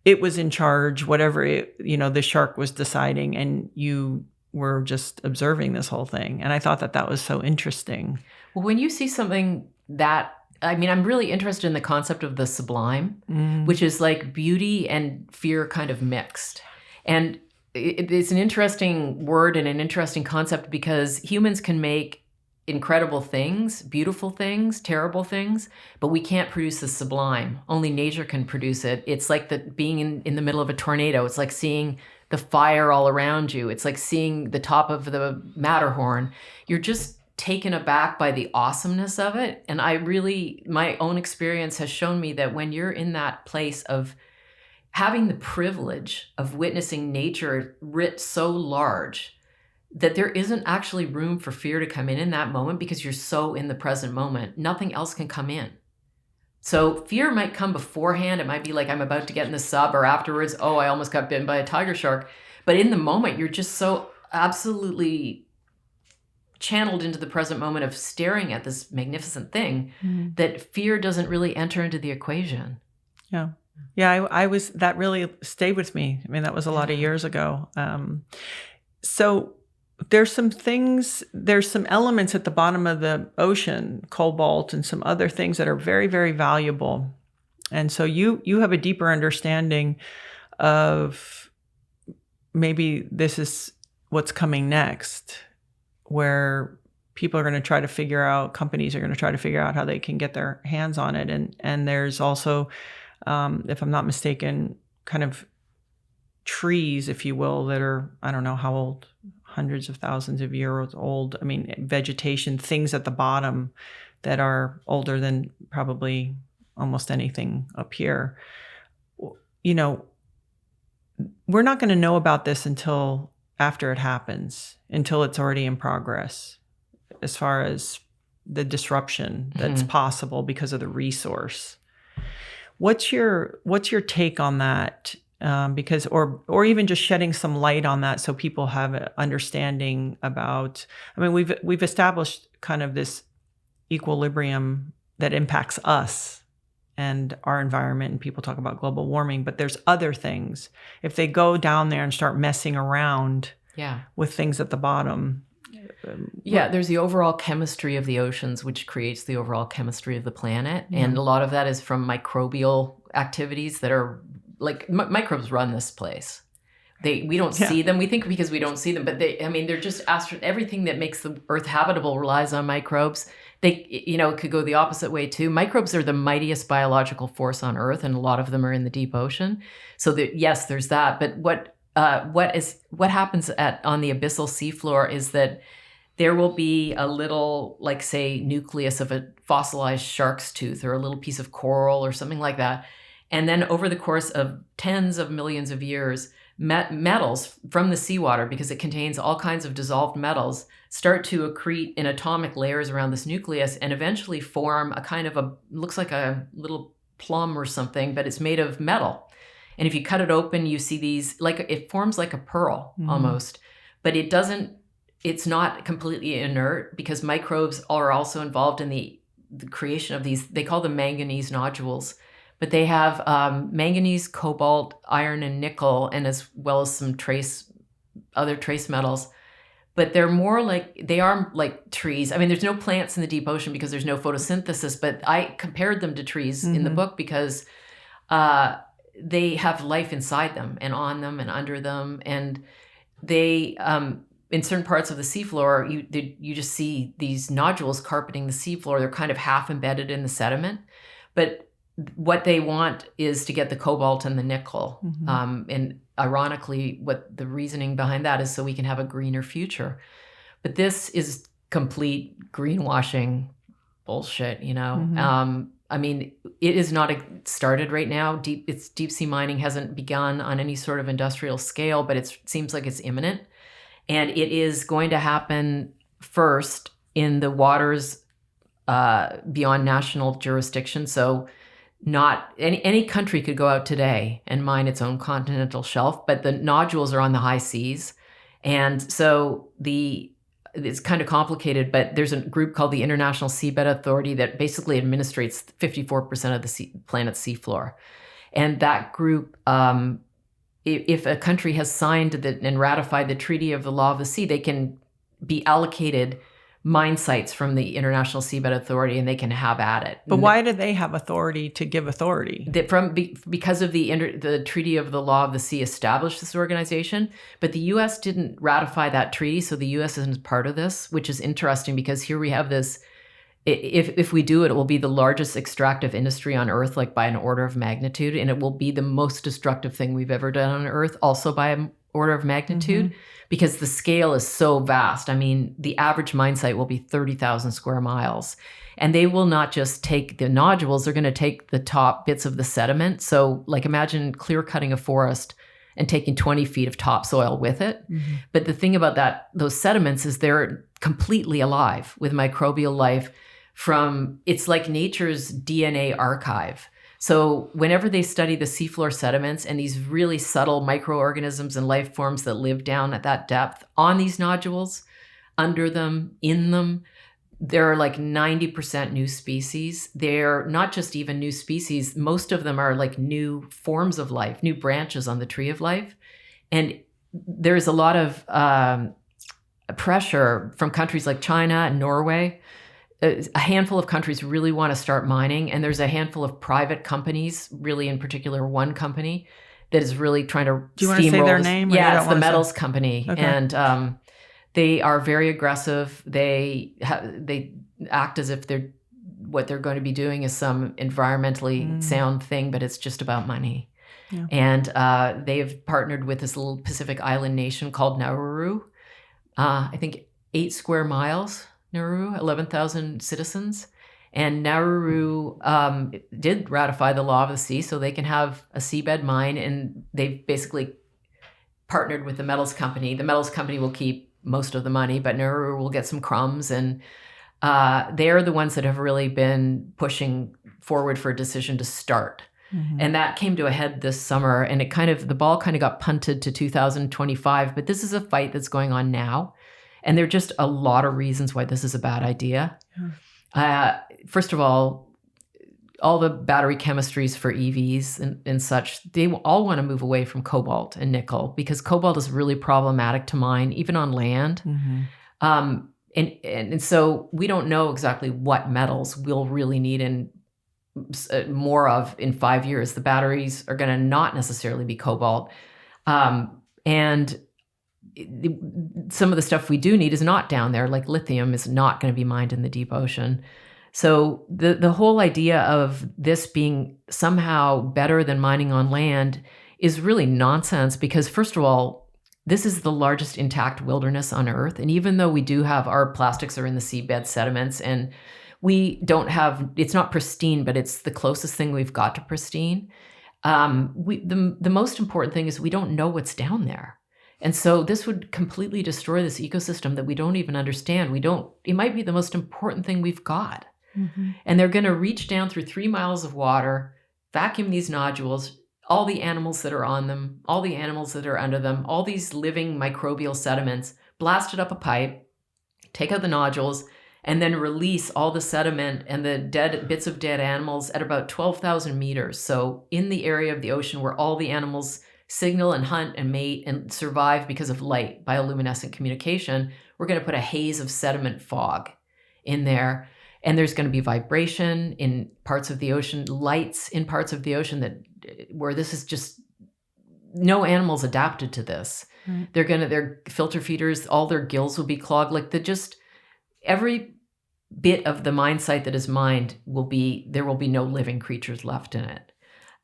it was in charge, whatever the shark was deciding, and you were just observing this whole thing. And I thought that was so interesting. Well, when you see something that, I mean, I'm really interested in the concept of the sublime, which is like beauty and fear kind of mixed. And it's an interesting word and an interesting concept because humans can make incredible things, beautiful things, terrible things, but we can't produce the sublime. Only nature can produce it. It's like being in the middle of a tornado. It's like seeing the fire all around you. It's like seeing the top of the Matterhorn. You're just taken aback by the awesomeness of it. And my own experience has shown me that when you're in that place of having the privilege of witnessing nature writ so large, that there isn't actually room for fear to come in that moment because you're so in the present moment. Nothing else can come in. So fear might come beforehand. It might be like I'm about to get in the sub, or afterwards, oh, I almost got bitten by a tiger shark. But in the moment, you're just so absolutely channeled into the present moment of staring at this magnificent thing that fear doesn't really enter into the equation. Yeah. Yeah, that really stayed with me. I mean, that was a lot of years ago. So there's some elements at the bottom of the ocean, cobalt and some other things that are very, very valuable. And so you have a deeper understanding of maybe this is what's coming next, where people are going to try to figure out, companies are going to try to figure out how they can get their hands on it. And there's also, if I'm not mistaken, kind of trees, if you will, that are, I don't know how old, hundreds of thousands of years old. I mean, vegetation, things at the bottom that are older than probably almost anything up here. You know, we're not going to know about this until after it happens, until it's already in progress, as far as the disruption that's possible because of the resource. What's your take on that? Because, or even just shedding some light on that, so people have an understanding about. I mean, we've established kind of this equilibrium that impacts us and our environment, and people talk about global warming, but there's other things. If they go down there and start messing around with things at the bottom. There's the overall chemistry of the oceans, which creates the overall chemistry of the planet. And a lot of that is from microbial activities that are like microbes run this place. We don't see them. We think because we don't see them, but they're just everything that makes the Earth habitable relies on microbes. It could go the opposite way too. Microbes are the mightiest biological force on Earth, and a lot of them are in the deep ocean. So yes, there's that. But what happens on the abyssal seafloor is that there will be a little, like, say, nucleus of a fossilized shark's tooth or a little piece of coral or something like that. And then over the course of tens of millions of years, metals from the seawater, because it contains all kinds of dissolved metals, start to accrete in atomic layers around this nucleus and eventually form a kind of looks like a little plum or something, but it's made of metal. And if you cut it open, you see these, it forms like a pearl almost, but it's not completely inert, because microbes are also involved in the creation of these, they call them manganese nodules. But they have manganese, cobalt, iron, and nickel, and as well as some other trace metals. but they are like trees. I mean, there's no plants in the deep ocean because there's no photosynthesis, but I compared them to trees in the book because they have life inside them and on them and under them. And they, in certain parts of the seafloor, you just see these nodules carpeting the seafloor. They're kind of half embedded in the sediment. But what they want is to get the cobalt and the nickel. And ironically, what the reasoning behind that is so we can have a greener future. But this is complete greenwashing bullshit, you know? I mean, it is not started right now. Deep sea mining hasn't begun on any sort of industrial scale, but it seems like it's imminent. And it is going to happen first in the waters beyond national jurisdiction. So not any country could go out today and mine its own continental shelf, but the nodules are on the high seas. And so it's kind of complicated, but there's a group called the International Seabed Authority that basically administrates 54% of the planet's seafloor. And that group, if a country has signed and ratified the Treaty of the Law of the Sea, they can be allocated mine sites from the International Seabed Authority, and they can have at it. But why do they have authority to give authority? Because of the Treaty of the Law of the Sea established this organization, but the U.S. didn't ratify that treaty, so the U.S. isn't part of this, which is interesting because here we have this. If we do it, it will be the largest extractive industry on Earth, like by an order of magnitude, and it will be the most destructive thing we've ever done on Earth, also by an order of magnitude, because the scale is so vast. I mean, the average mine site will be 30,000 square miles, and they will not just take the nodules; they're going to take the top bits of the sediment. So, like, imagine clear cutting a forest and taking 20 feet of topsoil with it. But the thing about those sediments is they're completely alive with microbial life. It's like nature's DNA archive. So whenever they study the seafloor sediments and these really subtle microorganisms and life forms that live down at that depth on these nodules, under them, in them, there are like 90% new species. They're not just even new species. Most of them are like new forms of life, new branches on the tree of life. And there's a lot of pressure from countries like China and Norway. A handful of countries really want to start mining, and there's a handful of private companies, really in particular one company, that is really trying to Do you want to say their name? Yeah, it's the Metals Company. Okay. And they are very aggressive. They act as if what they're going to be doing is some environmentally sound thing, but it's just about money. Yeah. And they've partnered with this little Pacific island nation called Nauru. I think 8 square miles. Nauru, 11,000 citizens. And Nauru did ratify the Law of the Sea, so they can have a seabed mine, and they've basically partnered with the Metals Company. The Metals Company will keep most of the money, but Nauru will get some crumbs, and they're the ones that have really been pushing forward for a decision to start. And that came to a head this summer, and the ball kind of got punted to 2025, but this is a fight that's going on now. And there are just a lot of reasons why this is a bad idea. First of all the battery chemistries for EVs and such, they all want to move away from cobalt and nickel because cobalt is really problematic to mine, even on land. And so we don't know exactly what metals we'll really need more of in 5 years. The batteries are going to not necessarily be cobalt. And some of the stuff we do need is not down there, like lithium is not going to be mined in the deep ocean. So the whole idea of this being somehow better than mining on land is really nonsense because, first of all, this is the largest intact wilderness on Earth. And even though we do have our plastics are in the seabed sediments and we don't have, it's not pristine, but it's the closest thing we've got to pristine. The most important thing is we don't know what's down there. And so this would completely destroy this ecosystem that we don't even understand. It might be the most important thing we've got. And they're going to reach down through 3 miles of water, vacuum these nodules, all the animals that are on them, all the animals that are under them, all these living microbial sediments, blast it up a pipe, take out the nodules, and then release all the sediment and the dead bits of dead animals at about 12,000 meters. So in the area of the ocean where all the animals signal and hunt and mate and survive because of light, bioluminescent communication, we're going to put a haze of sediment fog in there. And there's going to be vibration in parts of the ocean, lights in parts of the ocean where this is just, no animals adapted to this. Right. Their filter feeders, all their gills will be clogged. Like every bit of the mine site that is mined there will be no living creatures left in it.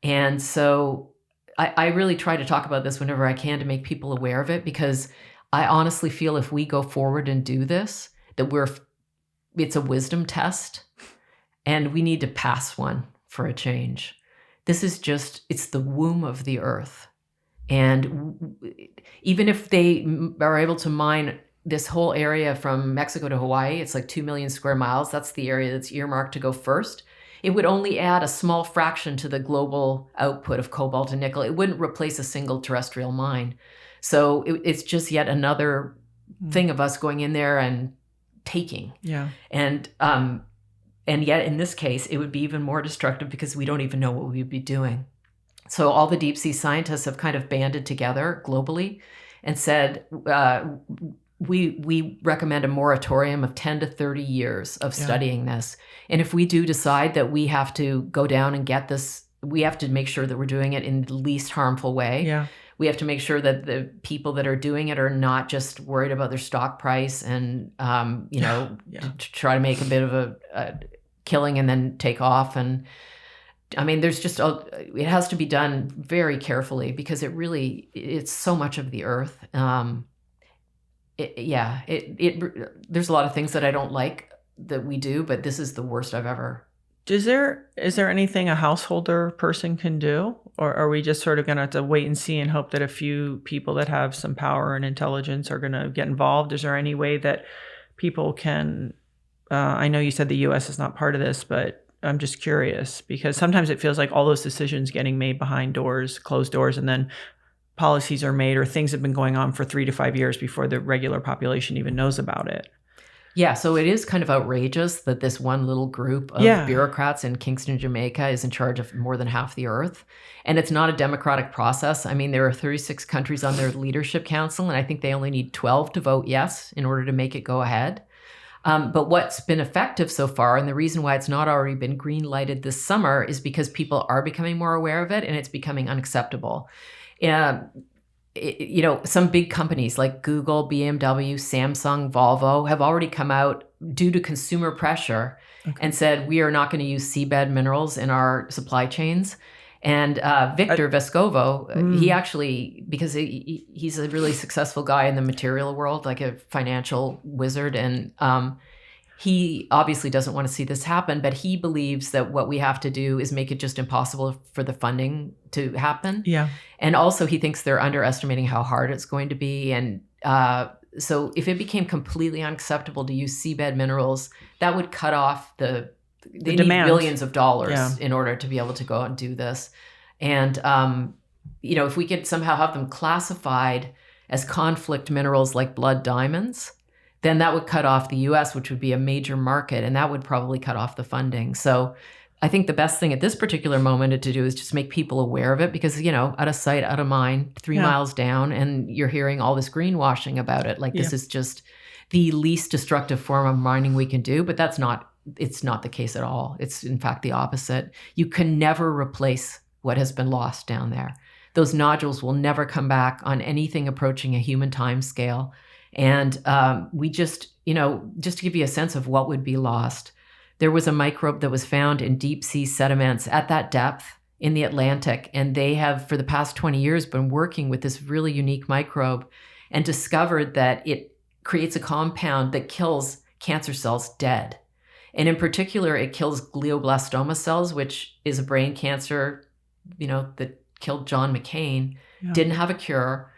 And so I really try to talk about this whenever I can to make people aware of it, because I honestly feel if we go forward and do this, that it's a wisdom test and we need to pass one for a change. This is it's the womb of the earth. And even if they are able to mine this whole area from Mexico to Hawaii, it's like 2 million square miles. That's the area that's earmarked to go first. It would only add a small fraction to the global output of cobalt and nickel. It wouldn't replace a single terrestrial mine. So it's just yet another thing of us going in there and taking. Yeah. And yet in this case, it would be even more destructive because we don't even know what we'd be doing. So all the deep sea scientists have kind of banded together globally and said, we recommend a moratorium of 10 to 30 years of studying this. And if we do decide that we have to go down and get this, we have to make sure that we're doing it in the least harmful way. Yeah. We have to make sure that the people that are doing it are not just worried about their stock price and, try to make a bit of a killing and then take off. And I mean, it has to be done very carefully because it's so much of the earth. There's a lot of things that I don't like that we do, but this is the worst I've ever. Is there anything a householder person can do? Or are we just sort of going to have to wait and see and hope that a few people that have some power and intelligence are going to get involved? Is there any way that people can, I know you said the U.S. is not part of this, but I'm just curious because sometimes it feels like all those decisions getting made behind doors, closed doors, and then policies are made or things have been going on for 3 to 5 years before the regular population even knows about it. Yeah, so it is kind of outrageous that this one little group of bureaucrats in Kingston, Jamaica is in charge of more than half the earth. And it's not a democratic process. I mean, there are 36 countries on their leadership council, and I think they only need 12 to vote yes in order to make it go ahead. But what's been effective so far, and the reason why it's not already been green lighted this summer, is because people are becoming more aware of it and it's becoming unacceptable. Some big companies like Google, BMW, Samsung, Volvo have already come out due to consumer pressure and said, we are not going to use seabed minerals in our supply chains. And Victor Vescovo, he actually, because he's a really successful guy in the material world, like a financial wizard, and he obviously doesn't want to see this happen, but he believes that what we have to do is make it just impossible for the funding to happen. Yeah. And also he thinks they're underestimating how hard it's going to be. And so if it became completely unacceptable to use seabed minerals, that would cut off they need billions of dollars in order to be able to go out and do this. And, if we could somehow have them classified as conflict minerals like blood diamonds, then that would cut off the US, which would be a major market, and that would probably cut off the funding. So I think the best thing at this particular moment to do is just make people aware of it because, out of sight, out of mind, 3 miles down, and you're hearing all this greenwashing about it. Like this is just the least destructive form of mining we can do, but it's not the case at all. It's in fact the opposite. You can never replace what has been lost down there. Those nodules will never come back on anything approaching a human time scale. And we just to give you a sense of what would be lost, there was a microbe that was found in deep sea sediments at that depth in the Atlantic. And they have, for the past 20 years, been working with this really unique microbe and discovered that it creates a compound that kills cancer cells dead. And in particular, it kills glioblastoma cells, which is a brain cancer, that killed John McCain, didn't have a cure.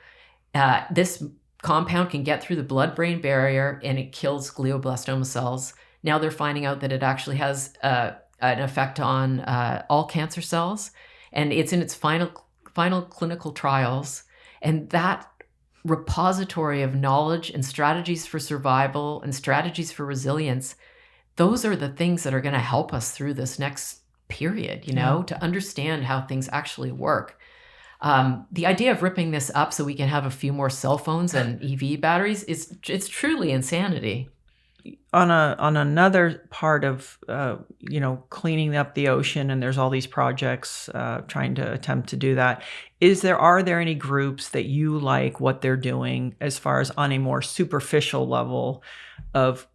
This compound can get through the blood-brain barrier and it kills glioblastoma cells. Now they're finding out that it actually has an effect on all cancer cells, and it's in its final clinical trials. And that repository of knowledge and strategies for survival and strategies for resilience, those are the things that are going to help us through this next period, to understand how things actually work. The idea of ripping this up so we can have a few more cell phones and EV batteries it's truly insanity. On another part of cleaning up the ocean, and there's all these projects trying to attempt to do that. Are there any groups that you like what they're doing as far as on a more superficial level of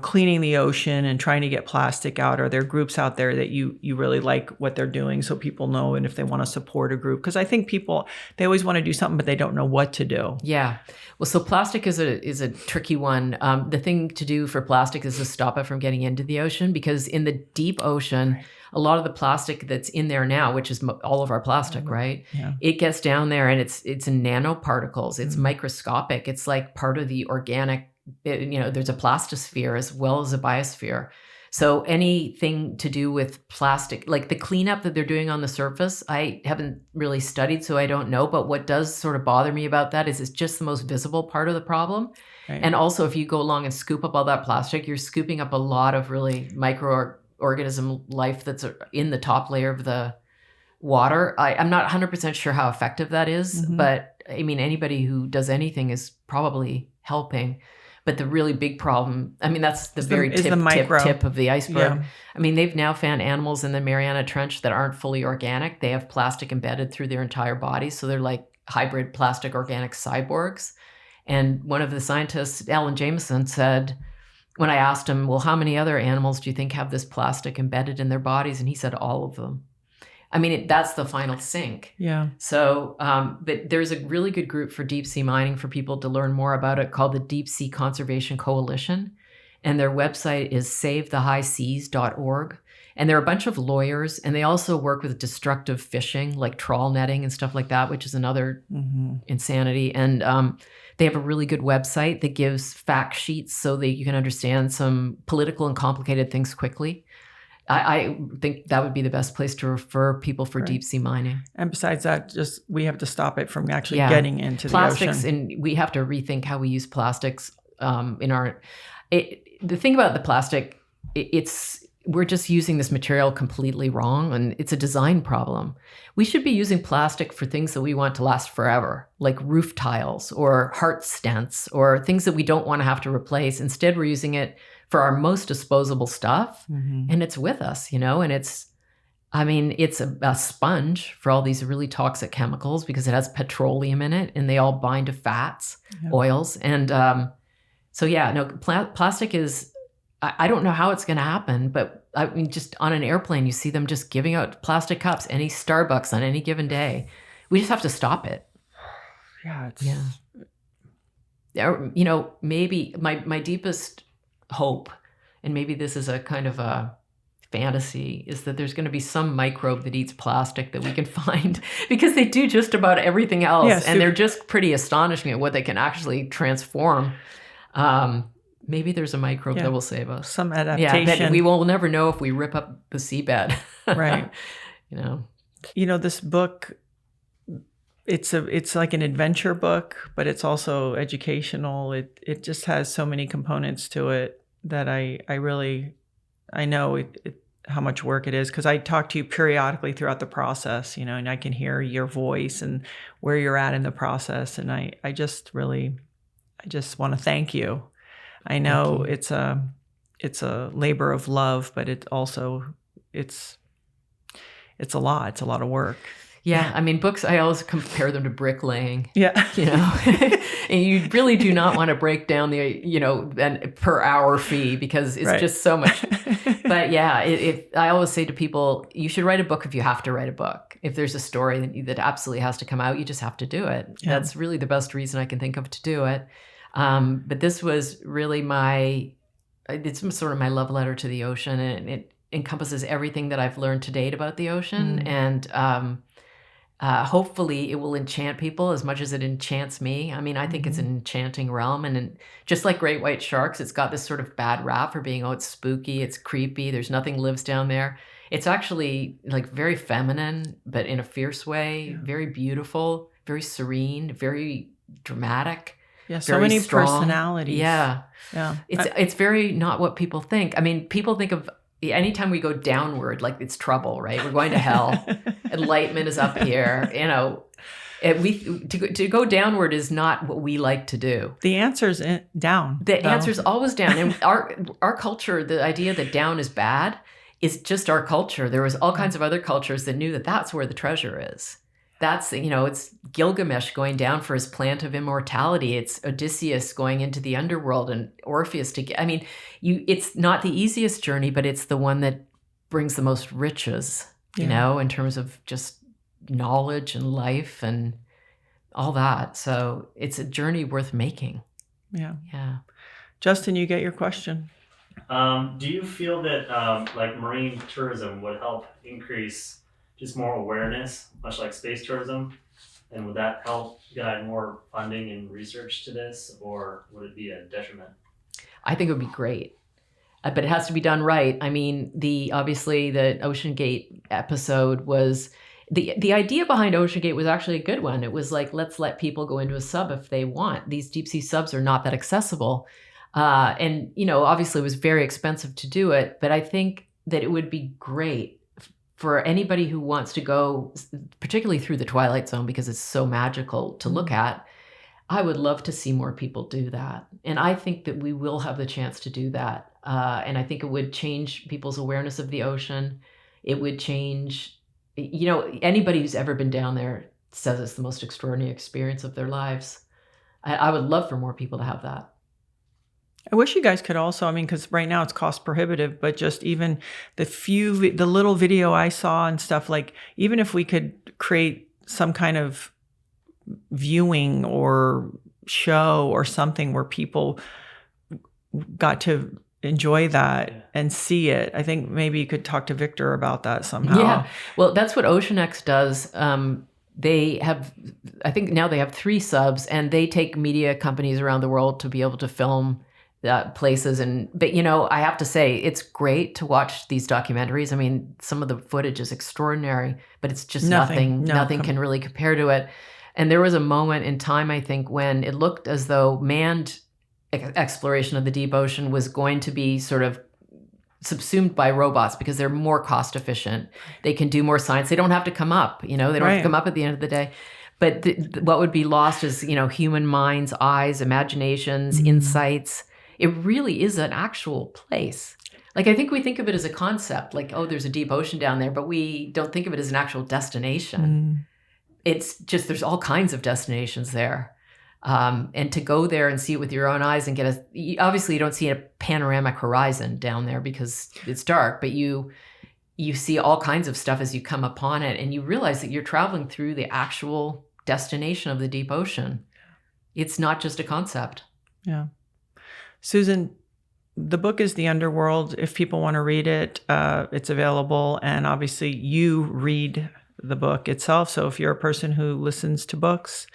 cleaning the ocean and trying to get plastic out? Are there groups out there that you really like what they're doing, so people know, and if they want to support a group? Because I think people, they always want to do something, but they don't know what to do. Yeah. Well, so plastic is a tricky one. The thing to do for plastic is to stop it from getting into the ocean, because in the deep ocean, a lot of the plastic that's in there now, which is all of our plastic, right? Yeah. It gets down there and it's in nanoparticles. It's microscopic. It's like part of the organic. There's a plastosphere as well as a biosphere. So anything to do with plastic, like the cleanup that they're doing on the surface, I haven't really studied, so I don't know. But what does sort of bother me about that is it's just the most visible part of the problem. Right. And also, if you go along and scoop up all that plastic, you're scooping up a lot of really microorganism life that's in the top layer of the water. I'm not 100% sure how effective that is, but I mean, anybody who does anything is probably helping. But the really big problem, I mean, that's the very tip of the iceberg. Yeah. I mean, they've now found animals in the Mariana Trench that aren't fully organic. They have plastic embedded through their entire body. So they're like hybrid plastic organic cyborgs. And one of the scientists, Alan Jameson, said, when I asked him, well, how many other animals do you think have this plastic embedded in their bodies? And he said, all of them. I mean, that's the final sink. Yeah. So, but there's a really good group for deep sea mining for people to learn more about it called the Deep Sea Conservation Coalition. And their website is savethehighseas.org. And they're a bunch of lawyers, and they also work with destructive fishing, like trawl netting and stuff like that, which is another insanity. And they have a really good website that gives fact sheets so that you can understand some political and complicated things quickly. I think that would be the best place to refer people for deep sea mining. And besides that, just we have to stop it from actually getting into plastics, the ocean. And we have to rethink how we use plastics in our. The thing about the plastic, we're just using this material completely wrong, and it's a design problem. We should be using plastic for things that we want to last forever, like roof tiles or heart stents or things that we don't want to have to replace. Instead, we're using it for our most disposable stuff, and it's with us, and it's a sponge for all these really toxic chemicals because it has petroleum in it, and they all bind to fats, oils, and plastic is. I don't know how it's going to happen, but I mean, just on an airplane, you see them just giving out plastic cups, any Starbucks on any given day. We just have to stop it. Maybe my deepest hope, and maybe this is a kind of a fantasy, is that there's going to be some microbe that eats plastic that we can find, because they do just about everything else, and they're just pretty astonishing at what they can actually transform. Maybe there's a microbe that will save us. Some adaptation. Yeah, we will never know if we rip up the seabed. Right. This book, it's like an adventure book, but it's also educational. It just has so many components to it that I know how much work it is, because I talk to you periodically throughout the process, and I can hear your voice and where you're at in the process. And I just want to thank you. I know it's a labor of love, but it's a lot. It's a lot of work. Yeah, I mean, books, I always compare them to bricklaying. Yeah. And you really do not want to break down the, per hour fee, because it's just so much. But I always say to people, you should write a book if you have to write a book. If there's a story that absolutely has to come out, you just have to do it. Yeah. That's really the best reason I can think of to do it. But this was really it's sort of my love letter to the ocean, and it encompasses everything that I've learned to date about the ocean. And hopefully it will enchant people as much as it enchants me. I mean, I think it's an enchanting realm. And just like great white sharks, it's got this sort of bad rap for being, it's spooky, it's creepy, there's nothing lives down there. It's actually like very feminine, but in a fierce way, very beautiful, very serene, very dramatic. Yeah, so many strong personalities. Yeah. It's very not what people think. I mean, people think of anytime we go downward, like it's trouble, right? We're going to hell. Enlightenment is up here. To go downward is not what we like to do. The answer's down. The answer's always down. And our culture, the idea that down is bad, is just our culture. There was all kinds of other cultures that knew that that's where the treasure is. That's, it's Gilgamesh going down for his plant of immortality. It's Odysseus going into the underworld and Orpheus it's not the easiest journey, but it's the one that brings the most riches, in terms of just knowledge and life and all that. So it's a journey worth making. Yeah. Yeah. Justin, you get your question. Do you feel that like marine tourism would help increase just more awareness, much like space tourism? And would that help guide more funding and research to this, or would it be a detriment? I think it would be great, but it has to be done right. I mean, obviously the OceanGate episode was, the idea behind OceanGate was actually a good one. It was like, let's let people go into a sub if they want. These deep sea subs are not that accessible. And, obviously it was very expensive to do it, but I think that it would be great for anybody who wants to go, particularly through the Twilight Zone, because it's so magical to look at. I would love to see more people do that. And I think that we will have the chance to do that. And I think it would change people's awareness of the ocean. It would change, anybody who's ever been down there says it's the most extraordinary experience of their lives. I would love for more people to have that. I wish you guys could also, because right now it's cost prohibitive, but just even the little video I saw and stuff, like even if we could create some kind of viewing or show or something where people got to enjoy that and see it. I think maybe you could talk to Victor about that somehow. Yeah, well, that's what OceanX does. They have, I think now they have 3 subs, and they take media companies around the world to be able to film places. But I have to say, it's great to watch these documentaries. I mean, some of the footage is extraordinary, but it's just nothing can really compare to it. And there was a moment in time, I think, when it looked as though manned exploration of the deep ocean was going to be sort of subsumed by robots because they're more cost efficient. They can do more science. They don't have to come up, they don't have to come up at the end of the day. But what would be lost is, human minds, eyes, imaginations, insights. It really is an actual place. Like, I think we think of it as a concept, like, oh, there's a deep ocean down there, but we don't think of it as an actual destination. It's just, there's all kinds of destinations there. And to go there and see it with your own eyes and obviously you don't see a panoramic horizon down there because it's dark, but you see all kinds of stuff as you come upon it, and you realize that you're traveling through the actual destination of the deep ocean. It's not just a concept. Yeah. Susan, the book is The Underworld. If people want to read it, it's available. And obviously you read the book itself. So if you're a person who listens to books,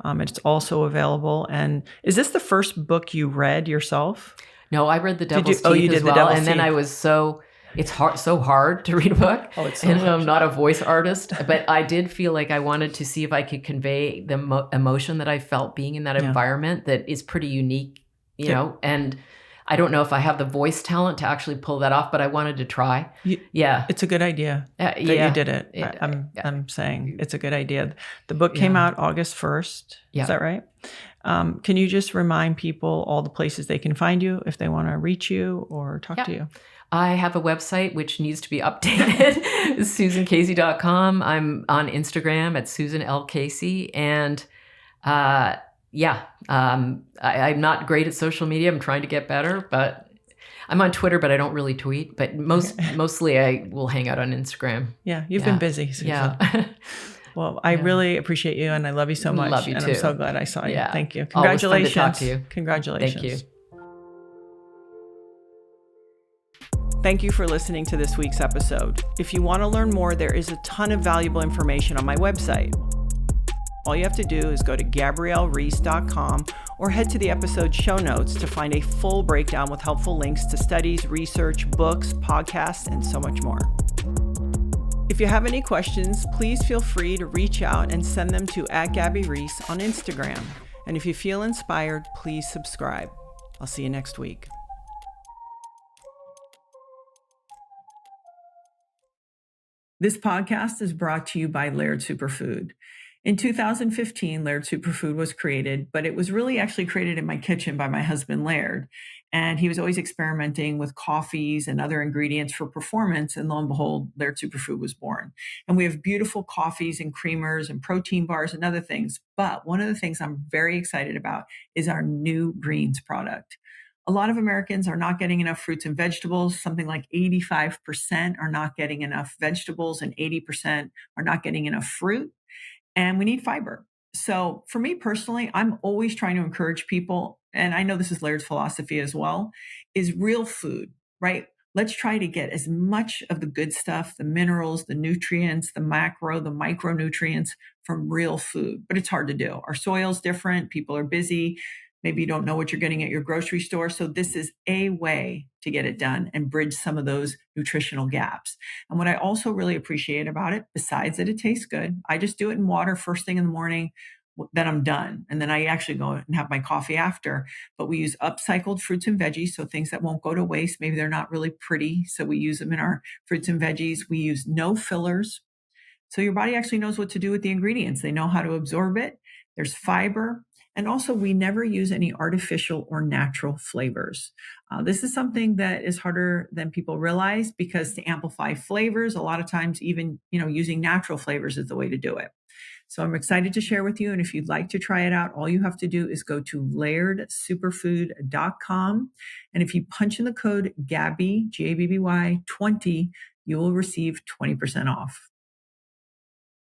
it's also available. And is this the first book you read yourself? No, I read The Devil's Teeth as well. And then I was it's so hard to read a book. Oh, it's so hard. I'm not a voice artist, but I did feel like I wanted to see if I could convey the emotion that I felt being in that environment that is pretty unique, and I don't know if I have the voice talent to actually pull that off, but I wanted to try. It's a good idea that you did it. I'm saying it's a good idea. The book came out August 1st. Yeah. Is that right? Can you just remind people all the places they can find you if they want to reach you or talk to you? I have a website which needs to be updated. SusanCasey.com. I'm on Instagram at Susan L. Casey. And I'm not great at social media. I'm trying to get better, but I'm on Twitter, but I don't really tweet. But mostly I will hang out on Instagram. Yeah, you've been busy, Susan. Yeah. Well, I really appreciate you, and I love you so much. Love you too. I'm so glad I saw you. Yeah. Thank you. Congratulations. Always fun to talk to you. Congratulations. Thank you. Thank you for listening to this week's episode. If you want to learn more, there is a ton of valuable information on my website. All you have to do is go to GabrielleReece.com or head to the episode show notes to find a full breakdown with helpful links to studies, research, books, podcasts, and so much more. If you have any questions, please feel free to reach out and send them to @GabbyReece on Instagram. And if you feel inspired, please subscribe. I'll see you next week. This podcast is brought to you by Laird Superfood. In 2015, Laird Superfood was created, but it was really actually created in my kitchen by my husband, Laird. And he was always experimenting with coffees and other ingredients for performance. And lo and behold, Laird Superfood was born. And we have beautiful coffees and creamers and protein bars and other things. But one of the things I'm very excited about is our new greens product. A lot of Americans are not getting enough fruits and vegetables. Something like 85% are not getting enough vegetables, and 80% are not getting enough fruit, and we need fiber. So for me personally, I'm always trying to encourage people, and I know this is Laird's philosophy as well, is real food, right? Let's try to get as much of the good stuff, the minerals, the nutrients, the macro, the micronutrients from real food. But it's hard to do. Our soil's different. People are busy. Maybe you don't know what you're getting at your grocery store. So this is a way to get it done and bridge some of those nutritional gaps. And what I also really appreciate about it, besides that it tastes good, I just do it in water first thing in the morning, then I'm done. And then I actually go and have my coffee after. But we use upcycled fruits and veggies, so things that won't go to waste. Maybe they're not really pretty, so we use them in our fruits and veggies. We use no fillers. So your body actually knows what to do with the ingredients. They know how to absorb it. There's fiber. And also, we never use any artificial or natural flavors. This is something that is harder than people realize, because to amplify flavors, a lot of times even, using natural flavors is the way to do it. So I'm excited to share with you. And if you'd like to try it out, all you have to do is go to lairdsuperfood.com. And if you punch in the code GABBY, GABBY 20, you will receive 20% off.